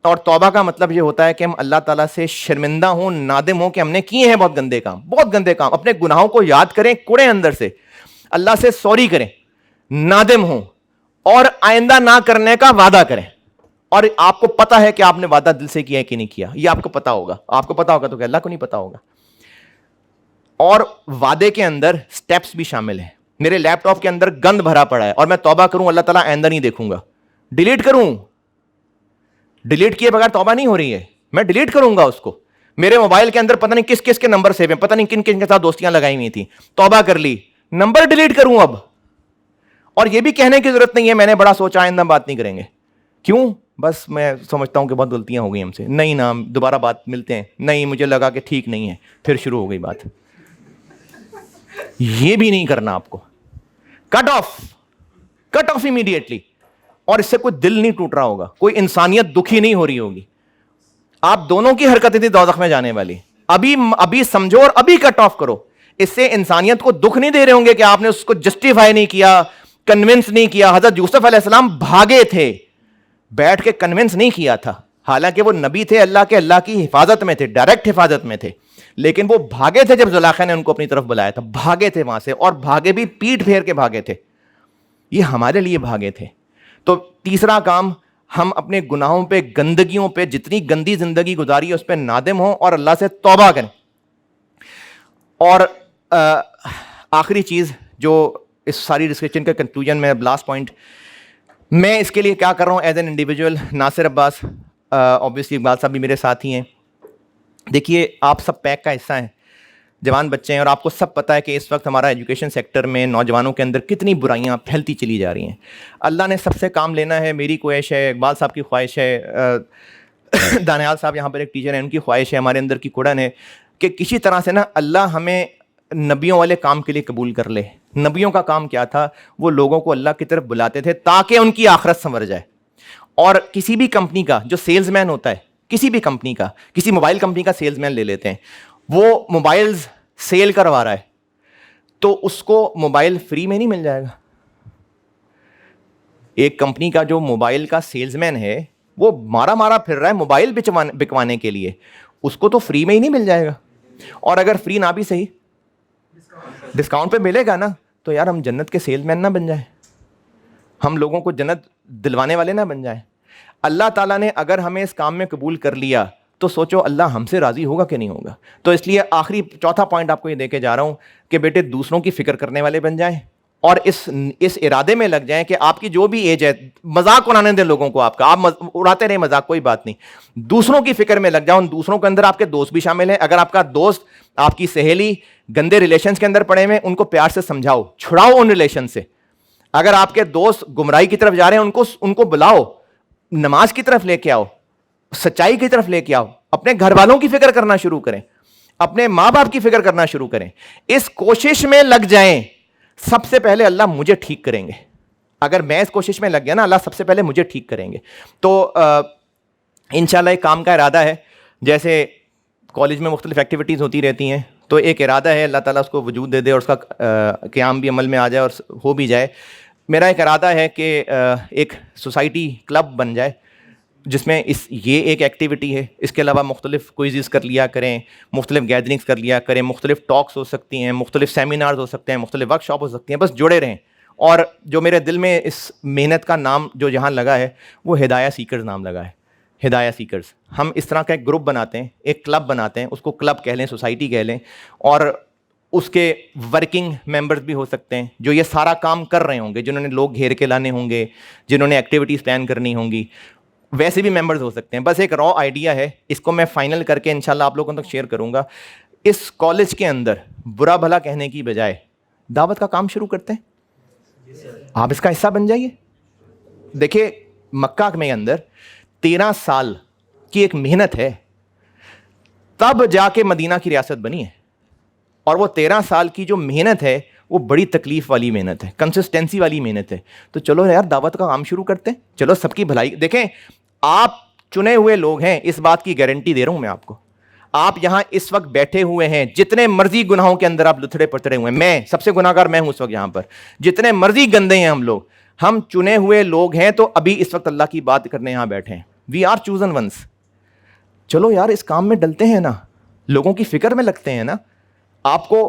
اور توبہ کا مطلب یہ ہوتا ہے کہ ہم اللہ تعالیٰ سے شرمندہ ہوں, نادم ہوں کہ ہم نے کیے ہیں بہت گندے کام, بہت گندے کام. اپنے گناہوں کو یاد کریں, کوڑیں اندر سے, اللہ سے سوری کریں, نادم ہوں, اور آئندہ نہ کرنے کا وعدہ کریں. اور آپ کو پتا ہے کہ آپ نے وعدہ دل سے کیا ہے کہ نہیں کیا, یہ آپ کو پتا ہوگا. آپ کو پتا ہوگا تو کہ اللہ کو نہیں پتا ہوگا. اور وعدے کے اندر سٹیپس بھی شامل ہیں. میرے لیپ ٹاپ کے اندر گند بھرا پڑا ہے اور میں توبہ کروں اللہ تعالیٰ آئندہ نہیں دیکھوں گا, ڈیلیٹ کروں, ڈیلیٹ کیے بغیر توبہ نہیں ہو رہی ہے, میں ڈیلیٹ کروں گا اس کو. میرے موبائل کے اندر پتہ نہیں کس کس کے نمبر سیو ہیں, پتہ نہیں کن کن کے ساتھ دوستیاں لگائی ہوئی تھیں, توبہ کر لی, نمبر ڈیلیٹ کروں اب. اور یہ بھی کہنے کی ضرورت نہیں ہے میں نے بڑا سوچا آئندہ بات نہیں کریں گے. کیوں؟ بس میں سمجھتا ہوں کہ بہت غلطیاں ہو گئی ہم سے. نہیں نا, دوبارہ بات ملتے ہیں, نہیں مجھے لگا کہ ٹھیک نہیں ہے, پھر شروع ہو گئی بات. یہ بھی نہیں کرنا آپ کو. Cut off immediately. اور اس سے کوئی دل نہیں ٹوٹ رہا ہوگا, کوئی انسانیت دکھی نہیں ہو رہی ہوگی. آپ دونوں کی حرکتیں تھی دوزخ میں جانے والی. ابھی سمجھو اور ابھی کٹ آف کرو. اس سے انسانیت کو دکھ نہیں دے رہے ہوں گے کہ آپ نے اس کو جسٹیفائی نہیں کیا, کنونس نہیں کیا. حضرت یوسف علیہ السلام بھاگے تھے, بیٹھ کے کنونس نہیں کیا تھا, حالانکہ وہ نبی تھے اللہ کی حفاظت میں تھے, ڈائریکٹ حفاظت میں تھے, لیکن وہ بھاگے تھے جب زلیخا نے ان کو اپنی طرف بلایا تھا. بھاگے تھے وہاں سے, اور بھاگے بھی پیٹ پھیر کے بھاگے تھے. یہ ہمارے لیے بھاگے تھے. تو تیسرا کام, ہم اپنے گناہوں پہ, گندگیوں پہ, جتنی گندی زندگی گزاری ہے اس پہ نادم ہوں اور اللہ سے توبہ کریں. اور آخری چیز جو اس ساری ڈسکشن کا کنکلوژن میں, لاسٹ پوائنٹ, میں اس کے لیے کیا کر رہا ہوں as an individual. Nasir Abbas, obviously Iqbal صاحب بھی میرے ساتھ ہی ہیں. دیکھیے آپ سب پیک کا حصہ ہیں, جوان بچے ہیں, اور آپ کو سب پتہ ہے کہ اس وقت ہمارا ایجوکیشن سیکٹر میں نوجوانوں کے اندر کتنی برائیاں پھیلتی چلی جا رہی ہیں. اللہ نے سب سے کام لینا ہے. میری خواہش ہے, اقبال صاحب کی خواہش ہے, دانیال صاحب یہاں پر ایک ٹیچر ہیں, ان کی خواہش ہے, ہمارے اندر کی کڑن ہے کہ کسی طرح سے نا اللہ ہمیں نبیوں والے کام کے لیے قبول کر لے. نبیوں کا کام کیا تھا؟ وہ لوگوں کو اللہ کی طرف بلاتے تھے تاکہ ان کی آخرت سنور جائے. اور کسی بھی کمپنی کا جو سیلز مین ہوتا ہے, کسی بھی کمپنی کا, کسی موبائل کمپنی کا سیلز مین لے لیتے ہیں, وہ موبائلز سیل کروا رہا ہے تو اس کو موبائل فری میں نہیں مل جائے گا. ایک کمپنی کا جو موبائل کا سیلز مین ہے وہ مارا پھر رہا ہے موبائل بکوانے کے لیے, اس کو تو فری میں ہی نہیں مل جائے گا. اور اگر فری نہ بھی صحیح ڈسکاؤنٹ پہ ملے گا نا, تو یار ہم جنت کے سیلز مین نہ بن جائیں, ہم لوگوں کو جنت دلوانے والے نہ بن جائیں. اللہ تعالیٰ نے اگر ہمیں اس کام میں قبول کر لیا تو سوچو اللہ ہم سے راضی ہوگا کہ نہیں ہوگا. تو اس لیے آخری چوتھا پوائنٹ آپ کو یہ دے کے جا رہا ہوں کہ بیٹے دوسروں کی فکر کرنے والے بن جائیں, اور اس ارادے میں لگ جائیں کہ آپ کی جو بھی ایج ہے, مذاق اڑانے دیں لوگوں کو, آپ کا آپ اڑاتے رہیں مذاق, کوئی بات نہیں, دوسروں کی فکر میں لگ جاؤ. ان دوسروں کے اندر آپ کے دوست بھی شامل ہیں. اگر آپ کا دوست, آپ کی سہیلی گندے ریلیشنز کے اندر پڑے ہوئے, ان کو پیار سے سمجھاؤ, چھڑاؤ ان ریلیشن سے. اگر آپ کے دوست گمراہی کی طرف جا رہے ہیں, ان کو بلاؤ, نماز کی طرف لے کے آؤ, سچائی کی طرف لے کے آؤ. اپنے گھر والوں کی فکر کرنا شروع کریں, اپنے ماں باپ کی فکر کرنا شروع کریں. اس کوشش میں لگ جائیں. سب سے پہلے اللہ مجھے ٹھیک کریں گے. اگر میں اس کوشش میں لگ گیا نا, اللہ سب سے پہلے مجھے ٹھیک کریں گے. تو انشاءاللہ ایک کام کا ارادہ ہے, جیسے کالج میں مختلف ایکٹیویٹیز ہوتی رہتی ہیں, تو ایک ارادہ ہے اللہ تعالیٰ اس کو وجود دے دے اور اس کا قیام بھی عمل میں آ جائے اور ہو بھی جائے. میرا ایک ارادہ ہے کہ ایک سوسائٹی کلب بن جائے جس میں یہ ایک ایکٹیویٹی ہے. اس کے علاوہ مختلف کوئزز کر لیا کریں, مختلف گیدرنگز کر لیا کریں, مختلف ٹاکس ہو سکتی ہیں, مختلف سیمینارز ہو سکتے ہیں, مختلف ورک شاپ ہو سکتی ہیں. بس جڑے رہیں. اور جو میرے دل میں اس محنت کا نام جو جہاں لگا ہے وہ ہدایہ سیکرز نام لگا ہے. ہدایہ سیکرز. ہم اس طرح کا ایک گروپ بناتے ہیں, ایک کلب بناتے ہیں, اس کو کلب کہہ لیں, سوسائٹی کہہ لیں, اور اس کے ورکنگ ممبرز بھی ہو سکتے ہیں جو یہ سارا کام کر رہے ہوں گے, جنہوں نے لوگ گھیر کے لانے ہوں گے, جنہوں نے ایکٹیویٹیز پلان کرنی ہوں گی, ویسے بھی ممبرز ہو سکتے ہیں. بس ایک را آئیڈیا ہے, اس کو میں فائنل کر کے انشاءاللہ آپ لوگوں تک شیئر کروں گا. اس کالج کے اندر برا بھلا کہنے کی بجائے دعوت کا کام شروع کرتے ہیں. آپ اس کا حصہ بن جائیے. دیکھیے مکہ میں اندر 13 سال کی ایک محنت ہے, تب جا کے مدینہ کی ریاست بنی ہے. اور وہ 13 سال کی جو محنت ہے وہ بڑی تکلیف والی محنت ہے, کنسسٹنسی والی محنت ہے. تو چلو یار دعوت کا کام شروع کرتے ہیں, چلو سب کی بھلائی. دیکھیں آپ چنے ہوئے لوگ ہیں, اس بات کی گارنٹی دے رہا ہوں میں آپ کو. آپ یہاں اس وقت بیٹھے ہوئے ہیں, جتنے مرضی گناہوں کے اندر آپ لتھڑے پتھڑے ہوئے ہیں, میں سب سے گناہ گار میں ہوں اس وقت یہاں پر, جتنے مرضی گندے ہیں ہم لوگ, ہم چنے ہوئے لوگ ہیں. تو ابھی اس وقت اللہ کی بات کرنے یہاں بیٹھے ہیں. We are chosen ones. چلو یار اس کام میں ڈلتے ہیں نا, لوگوں کی فکر میں لگتے ہیں نا. آپ کو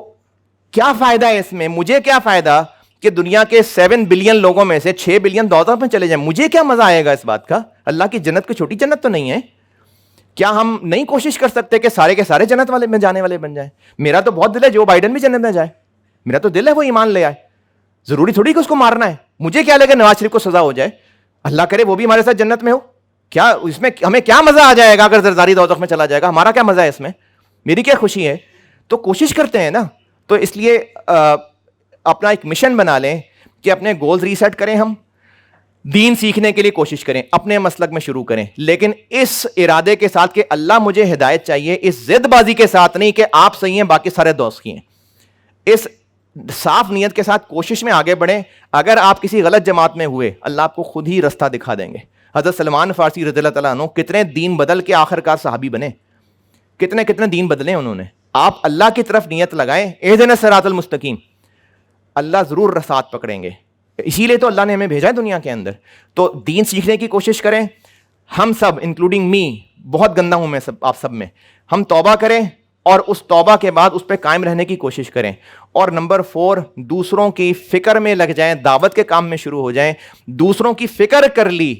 کیا فائدہ ہے اس میں؟ مجھے کیا فائدہ کہ دنیا کے 7 بلین لوگوں میں سے 6 بلین دوزخ میں چلے جائیں؟ مجھے کیا مزہ آئے گا اس بات کا؟ اللہ کی جنت کوئی چھوٹی جنت تو نہیں ہے. کیا ہم نہیں کوشش کر سکتے کہ سارے کے سارے جنت والے میں جانے والے بن جائیں؟ میرا تو بہت دل ہے جو بائیڈن بھی جنت میں جائے، میرا تو دل ہے وہ ایمان لے آئے، ضروری تھوڑی کہ اس کو مارنا ہے. مجھے کیا لگے نواز شریف کو سزا ہو جائے، اللہ کرے وہ بھی ہمارے ساتھ جنت میں ہو، کیا اس میں ہمیں کیا مزہ آ جائے گا؟ اگر زرداری دوزخ میں چلا جائے گا ہمارا کیا مزہ ہے اس میں؟ میری کیا خوشی ہے؟ تو کوشش کرتے ہیں نا. تو اس لیے اپنا ایک مشن بنا لیں کہ اپنے گولز ریسیٹ کریں، ہم دین سیکھنے کے لیے کوشش کریں، اپنے مسلک میں شروع کریں، لیکن اس ارادے کے ساتھ کہ اللہ مجھے ہدایت چاہیے، اس ضد بازی کے ساتھ نہیں کہ آپ صحیح ہیں باقی سارے دوست ہی ہیں. اس صاف نیت کے ساتھ کوشش میں آگے بڑھیں. اگر آپ کسی غلط جماعت میں ہوئے اللہ آپ کو خود ہی رستہ دکھا دیں گے. حضرت سلمان فارسی رضی اللہ تعالیٰ عنہ کتنے دین بدل کے آخر کار صحابی بنے، کتنے دین بدلے انہوں نے. آپ اللہ کی طرف نیت لگائیں، اہدنا الصراط المستقیم، اللہ ضرور رسات پکڑیں گے. اسی لیے تو اللہ نے ہمیں بھیجا ہے دنیا کے اندر. تو دین سیکھنے کی کوشش کریں. ہم سب انکلوڈنگ می، بہت گندا ہوں میں آپ سب میں، ہم توبہ کریں اور اس توبہ کے بعد اس پہ قائم رہنے کی کوشش کریں. اور نمبر 4، دوسروں کی فکر میں لگ جائیں، دعوت کے کام میں شروع ہو جائیں. دوسروں کی فکر کر لی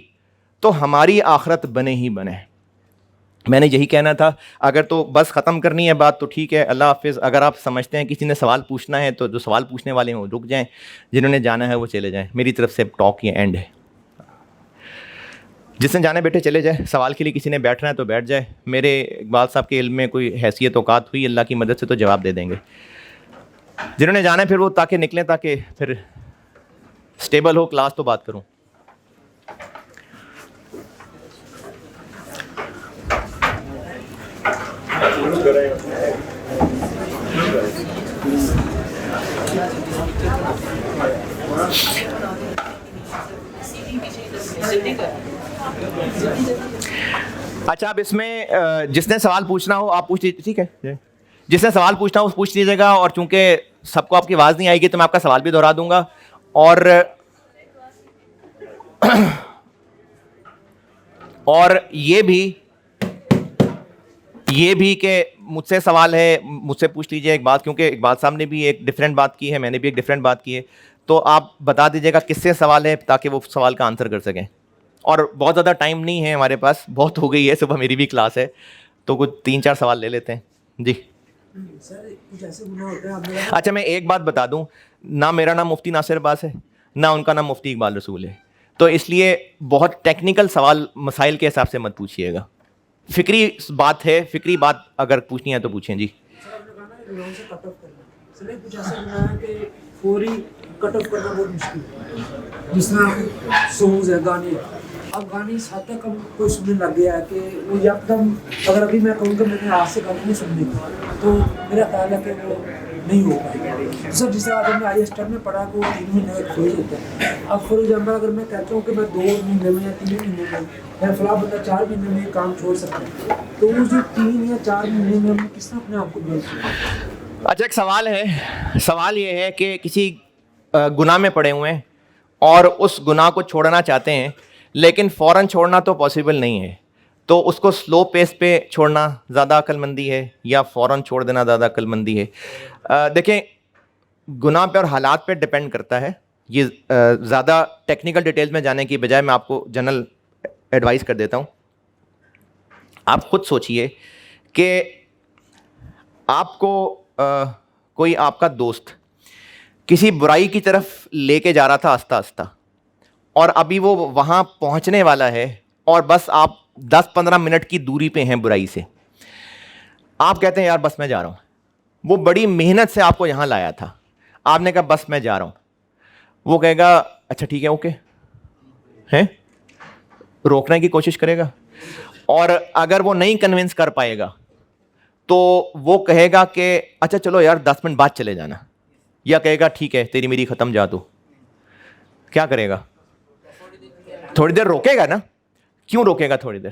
تو ہماری آخرت بنے ہی بنے. میں نے یہی کہنا تھا. اگر تو بس ختم کرنی ہے بات تو ٹھیک ہے، اللہ حافظ. اگر آپ سمجھتے ہیں کسی نے سوال پوچھنا ہے تو جو سوال پوچھنے والے ہیں وہ رک جائیں، جنہوں نے جانا ہے وہ چلے جائیں. میری طرف سے ٹاک یہ اینڈ ہے. جس نے جانے بیٹھے چلے جائے، سوال کے لیے کسی نے بیٹھنا ہے تو بیٹھ جائے. میرے اقبال صاحب کے علم میں کوئی حیثیت اوقات ہوئی اللہ کی مدد سے تو جواب دے دیں گے. جنہوں نے جانا ہے پھر وہ تاکہ نکلیں، تاکہ پھر سٹیبل ہو کلاس تو بات کروں. اچھا اب اس میں جس نے سوال پوچھنا ہو آپ پوچھ لیجیے، ٹھیک ہے؟ جس نے سوال پوچھنا ہو پوچھ لیجیے گا. اور چونکہ سب کو آپ کی آواز نہیں آئے گی تو میں آپ کا سوال بھی دہرا دوں گا. اور یہ بھی کہ مجھ سے سوال ہے مجھ سے پوچھ لیجیے ایک بات، کیونکہ اقبال صاحب نے بھی ایک ڈفرینٹ بات کی ہے، میں نے بھی ایک ڈفرینٹ بات کی ہے. تو آپ بتا دیجیے گا کس سے سوال ہے تاکہ وہ سوال کا آنسر کر سکیں. اور بہت زیادہ ٹائم نہیں ہے ہمارے پاس، بہت ہو گئی ہے، صبح میری بھی کلاس ہے، تو کچھ 3-4 سوال لے لیتے ہیں. جی اچھا میں ایک بات بتا دوں، نہ میرا نام مفتی ناصر عباس ہے، نہ ان کا نام مفتی اقبال رسول ہے. تو اس لیے بہت ٹیکنیکل سوال مسائل کے حساب سے مت پوچھیے گا. فکری بات ہے، فکری بات اگر پوچھنی ہے تو پوچھیں. جی فوری کٹ آف کرنا بہت مشکل ہے. جس طرح سونگز ہے، گانے، اب گانے اس حد تک ہم کوئی سننے لگ گیا ہے کہ وہ یکدم، اگر ابھی میں کہوں کہ میں نے آج سے گانے نہیں سننے تو میرا خیال ہے کہ وہ نہیں ہو پائے گا. سر جس طرح اگر میں آئی ایس ٹین میں پڑھا کہ وہ 3 مہینے کا کورس ہوتا ہے. اب فار ایگزامپل اگر میں کہتا ہوں کہ میں 2 مہینے میں یا 3 مہینے میں یا فلاں بندہ 4 مہینے میں کام چھوڑ سکتا ہے، تو وہ جو 3 یا 4 مہینے میں ہم کس طرح اپنے آپ کو بیچ سکتے ہیں؟ اچھا ایک سوال ہے، سوال یہ ہے کہ کسی گناہ میں پڑے ہوئے ہیں اور اس گناہ کو چھوڑنا چاہتے ہیں لیکن فوراً چھوڑنا تو پاسبل نہیں ہے، تو اس کو سلو پیس پہ چھوڑنا زیادہ عقل مندی ہے یا فوراً چھوڑ دینا زیادہ عقل مندی ہے؟ دیکھیں گناہ پہ اور حالات پہ ڈپینڈ کرتا ہے. یہ زیادہ ٹیکنیکل ڈیٹیلز میں جانے کی بجائے میں آپ کو جنرل ایڈوائز کر دیتا ہوں. آپ خود سوچئے کہ آپ کو کوئی آپ کا دوست کسی برائی کی طرف لے کے جا رہا تھا آہستہ آہستہ، اور ابھی وہ وہاں پہنچنے والا ہے اور بس آپ 10-15 منٹ کی دوری پہ ہیں برائی سے. آپ کہتے ہیں یار بس میں جا رہا ہوں. وہ بڑی محنت سے آپ کو یہاں لایا تھا، آپ نے کہا بس میں جا رہا ہوں. وہ کہے گا اچھا ٹھیک ہے اوکے، ہیں روکنے کی کوشش کرے گا. اور اگر وہ نہیں کنونس کر پائے گا تو وہ کہے گا کہ اچھا چلو یار 10 منٹ بعد چلے جانا، یا کہے گا ٹھیک ہے تیری میری ختم، جا تو. کیا کرے گا؟ تھوڑی دیر روکے گا نا. کیوں روکے گا تھوڑی دیر؟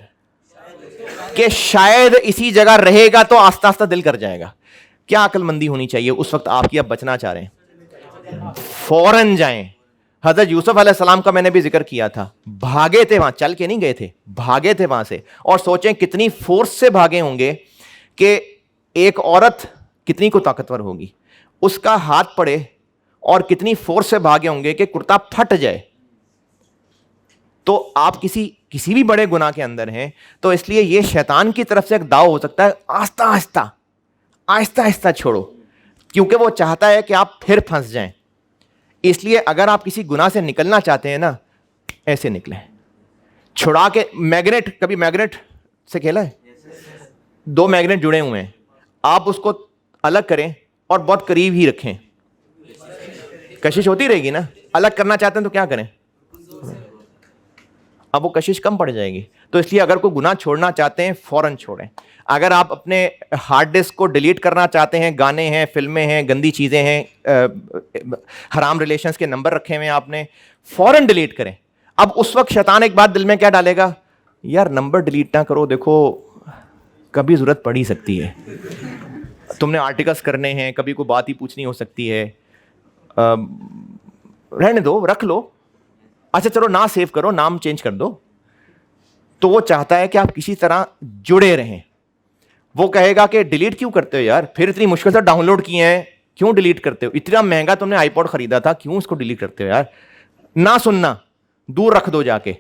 کہ شاید اسی جگہ رہے گا تو آہستہ آہستہ دل کر جائے گا. کیا عقل مندی ہونی چاہیے اس وقت آپ کی، اب بچنا چاہ رہے ہیں فوراً جائیں. حضرت یوسف علیہ السلام کا میں نے بھی ذکر کیا تھا، بھاگے تھے وہاں، چل کے نہیں گئے تھے، بھاگے تھے وہاں سے. اور سوچیں کتنی فورس سے بھاگے ہوں گے کہ ایک عورت کتنی کو طاقتور ہوگی، اس کا ہاتھ پڑے اور کتنی فورس سے بھاگے ہوں گے کہ کرتا پھٹ جائے. تو آپ کسی بھی بڑے گناہ کے اندر ہیں, تو اس لیے یہ شیطان کی طرف سے ایک داؤ ہو سکتا ہے, آہستہ آہستہ چھوڑو, کیونکہ وہ چاہتا ہے کہ آپ پھر پھنس جائیں. اس لیے اگر آپ کسی گناہ سے نکلنا چاہتے ہیں نا, ایسے نکلیں, چھڑا کے. میگنیٹ, کبھی میگنیٹ سے کھیلا ہے؟ 2 میگنیٹ جڑے ہوئے ہیں, آپ اس کو الگ کریں اور بہت قریب ہی رکھیں, کشش ہوتی رہے گی نا. الگ کرنا چاہتے ہیں تو کیا کریں, اب وہ کشش کم پڑ جائے گی. تو اس لیے اگر کوئی گناہ چھوڑنا چاہتے ہیں فوراً چھوڑیں. اگر آپ اپنے ہارڈ ڈسک کو ڈیلیٹ کرنا چاہتے ہیں, گانے ہیں, فلمیں ہیں, گندی چیزیں ہیں, حرام ریلیشنز کے نمبر رکھے ہوئے ہیں آپ نے, فوراً ڈیلیٹ کریں. اب اس وقت شیطان ایک بات دل میں کیا ڈالے گا, یار نمبر ڈیلیٹ نہ کرو, دیکھو کبھی ضرورت پڑ ہی سکتی ہے, تم نے آرٹیکلس کرنے ہیں, کبھی کوئی بات ہی پوچھنی ہو سکتی ہے, رہنے دو, رکھ لو. اچھا چلو نہ سیو کرو, نام چینج کر دو. تو وہ چاہتا ہے کہ آپ کسی طرح جڑے رہیں. وہ کہے گا کہ ڈیلیٹ کیوں کرتے ہو یار, پھر اتنی مشکل سے ڈاؤن لوڈ کیے ہیں, کیوں ڈیلیٹ کرتے ہو, اتنا مہنگا تم نے آئی پوڈ خریدا تھا, کیوں اس کو ڈیلیٹ کرتے ہو یار, نہ سننا, دور رکھ دو جا کے.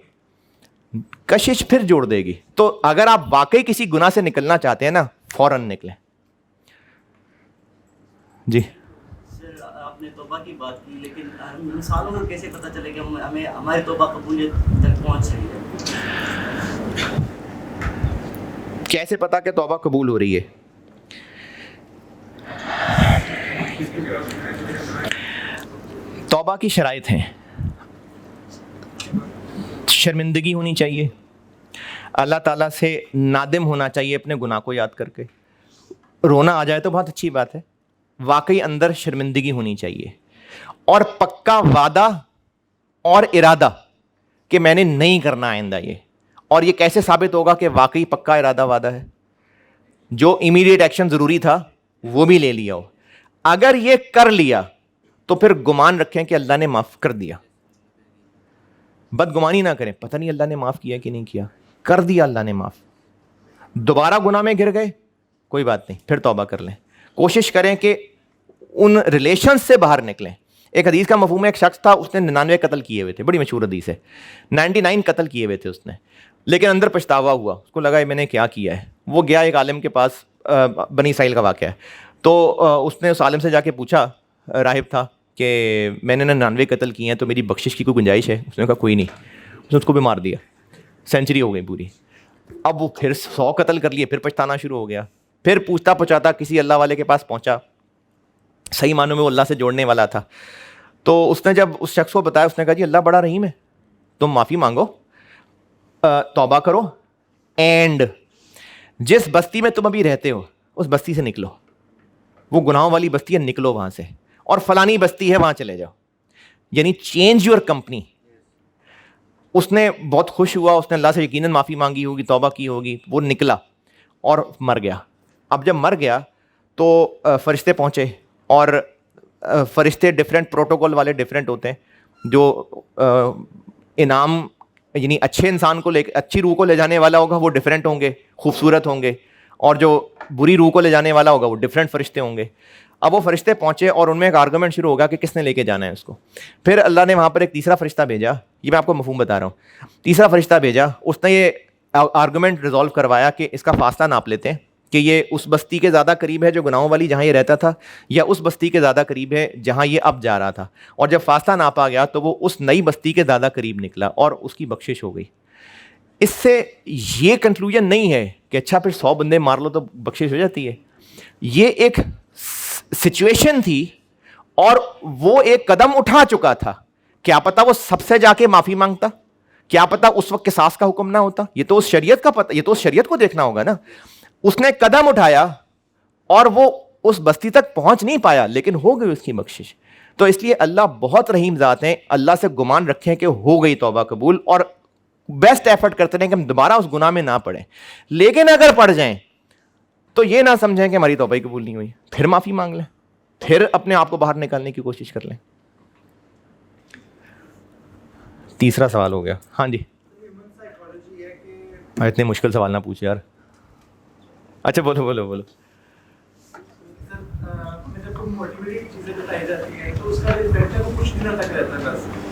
کشش پھر جوڑ دے گی. تو اگر آپ واقعی کسی گناہ سے نکلنا چاہتے ہیں نا, فوراً نکلیں. جی آپ نے توبہ کی بات کی, لیکن مثالوں کو کیسے پتہ چلے کہ ہمیں ہماری توبہ قبولیت تک پہنچ رہی ہے؟ کیسے پتا کہ توبہ قبول ہو رہی ہے؟ توبہ کی شرائط ہیں. شرمندگی ہونی چاہیے, اللہ تعالیٰ سے نادم ہونا چاہیے اپنے گناہ کو یاد کر کے. رونا آ جائے تو بہت اچھی بات ہے, واقعی اندر شرمندگی ہونی چاہیے, اور پکا وعدہ اور ارادہ کہ میں نے نہیں کرنا آئندہ یہ. اور یہ کیسے ثابت ہوگا کہ واقعی پکا ارادہ وعدہ ہے؟ جو امیڈیٹ ایکشن ضروری تھا وہ بھی لے لیا ہو. اگر یہ کر لیا تو پھر گمان رکھیں کہ اللہ نے معاف کر دیا. بدگمانی نہ کریں, پتہ نہیں اللہ نے معاف کیا کہ نہیں کیا, کر دیا اللہ نے معاف. دوبارہ گناہ میں گر گئے, کوئی بات نہیں, پھر توبہ کر لیں. کوشش کریں کہ ان ریلیشن سے باہر نکلیں. ایک حدیث کا مفہوم ہے, ایک شخص تھا, اس نے 99 قتل کیے ہوئے تھے, بڑی مشہور حدیث ہے, 99 قتل کیے ہوئے تھے اس نے, لیکن اندر پچھتاوا ہوا, اس کو لگا میں نے کیا کیا ہے. وہ گیا ایک عالم کے پاس, بنی اسرائیل کا واقعہ ہے, تو اس نے اس عالم سے جا کے پوچھا, راہب تھا, کہ میں نے 99 قتل کیے ہیں تو میری بخشش کی کوئی گنجائش ہے؟ اس نے کہا کوئی نہیں. اس نے اس کو بھی مار دیا, سینچری ہو گئی پوری. اب وہ پھر 100 قتل کر لیے, پھر پچھتانا شروع ہو گیا. پھر پوچھتا پوچھاتا کسی اللہ والے کے پاس پہنچا, صحیح معنوں میں وہ اللہ سے جوڑنے والا تھا. تو اس نے جب اس شخص کو بتایا, اس نے کہا جی اللہ بڑا رحیم ہے, تم معافی مانگو, توبہ کرو, اینڈ جس بستی میں تم ابھی رہتے ہو اس بستی سے نکلو, وہ گناہوں والی بستی ہے, نکلو وہاں سے, اور فلانی بستی ہے وہاں چلے جاؤ, یعنی چینج یور کمپنی. اس نے بہت خوش ہوا, اس نے اللہ سے یقیناً معافی مانگی ہوگی, توبہ کی ہوگی, وہ نکلا اور مر گیا. اب جب مر گیا تو فرشتے پہنچے, اور فرشتے ڈفرینٹ پروٹوکول والے ڈفرینٹ ہوتے ہیں. جو انعام یعنی اچھے انسان کو اچھی روح کو لے جانے والا ہوگا وہ ڈفرینٹ ہوں گے, خوبصورت ہوں گے, اور جو بری روح کو لے جانے والا ہوگا وہ ڈفرینٹ فرشتے ہوں گے. اب وہ فرشتے پہنچے اور ان میں ایک آرگومنٹ شروع ہوگا کہ کس نے لے کے جانا ہے اس کو. پھر اللہ نے وہاں پر ایک تیسرا فرشتہ بھیجا, یہ میں آپ کو مفہوم بتا رہا ہوں. تیسرا فرشتہ بھیجا, اس نے یہ آرگومنٹ ریزالو کروایا کہ اس کا فاصلہ ناپ لیتے ہیں کہ یہ اس بستی کے زیادہ قریب ہے جو گناہوں والی جہاں یہ رہتا تھا, یا اس بستی کے زیادہ قریب ہے جہاں یہ اب جا رہا تھا. اور جب فاصلہ ناپا گیا تو وہ اس نئی بستی کے زیادہ قریب نکلا اور اس کی بخشش ہو گئی. اس سے یہ کنکلوژن نہیں ہے کہ اچھا پھر 100 بندے مار لو تو بخشش ہو جاتی ہے. یہ ایک سچویشن تھی اور وہ ایک قدم اٹھا چکا تھا. کیا پتا وہ سب سے جا کے معافی مانگتا, کیا پتا اس وقت قصاص کا حکم نہ ہوتا. یہ تو اس شریعت کا پتہ, یہ تو اس شریعت کو دیکھنا ہوگا نا. اس نے قدم اٹھایا اور وہ اس بستی تک پہنچ نہیں پایا, لیکن ہو گئی اس کی بخشش. تو اس لیے اللہ بہت رحیم ذات ہیں, اللہ سے گمان رکھیں کہ ہو گئی توبہ قبول, اور بیسٹ ایفرٹ کرتے رہیں کہ ہم دوبارہ اس گناہ میں نہ پڑیں. لیکن اگر پڑ جائیں تو یہ نہ سمجھیں کہ ہماری توبہ قبول نہیں ہوئی, پھر معافی مانگ لیں, پھر اپنے آپ کو باہر نکالنے کی کوشش کر لیں. تیسرا سوال ہو گیا. ہاں جی, اتنے مشکل سوال نہ پوچھے یار. اچھا بولو بولو بولو. جب کوئی موٹیویٹنگ چیزیں بتائی جاتی ہیں تو اس کا افیکٹ ہے وہ کچھ دنوں تک رہتا ہے, بس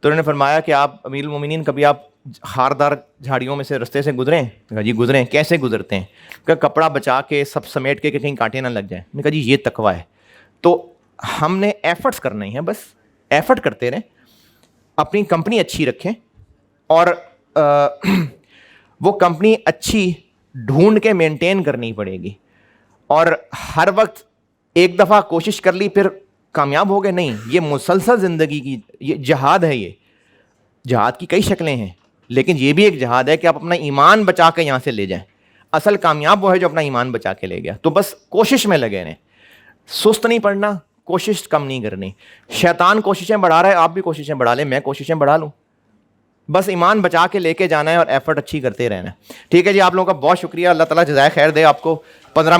تو انہوں نے فرمایا کہ آپ امیر المومنین کبھی آپ خاردار جھاڑیوں میں سے رستے سے گزریں؟ کہا جی گزریں. کیسے گزرتے ہیں؟ کہ کپڑا بچا کے سب سمیٹ کے کہ کہیں کانٹے نہ لگ جائیں. میں نے کہا جی یہ تقویٰ ہے. تو ہم نے ایفرٹس کرنے ہیں, بس ایفرٹ کرتے رہیں, اپنی کمپنی اچھی رکھیں, اور وہ کمپنی اچھی ڈھونڈ کے مینٹین کرنی پڑے گی. اور ہر وقت ایک دفعہ کوشش کر لی پھر کامیاب ہو گئے نہیں, یہ مسلسل زندگی کی یہ جہاد ہے. یہ جہاد کی کئی شکلیں ہیں, لیکن یہ بھی ایک جہاد ہے کہ آپ اپنا ایمان بچا کے یہاں سے لے جائیں. اصل کامیاب وہ ہے جو اپنا ایمان بچا کے لے گیا. تو بس کوشش میں لگے رہیں, سست نہیں پڑنا, کوشش کم نہیں کرنی. شیطان کوششیں بڑھا رہا ہے, آپ بھی کوششیں بڑھا لیں, میں کوششیں بڑھا لوں, بس ایمان بچا کے لے کے جانا ہے اور ایفرٹ اچھی کرتے رہنا ہے. ٹھیک ہے جی, آپ لوگوں کا بہت شکریہ, اللہ تعالیٰ جزائے خیر دے آپ کو. 15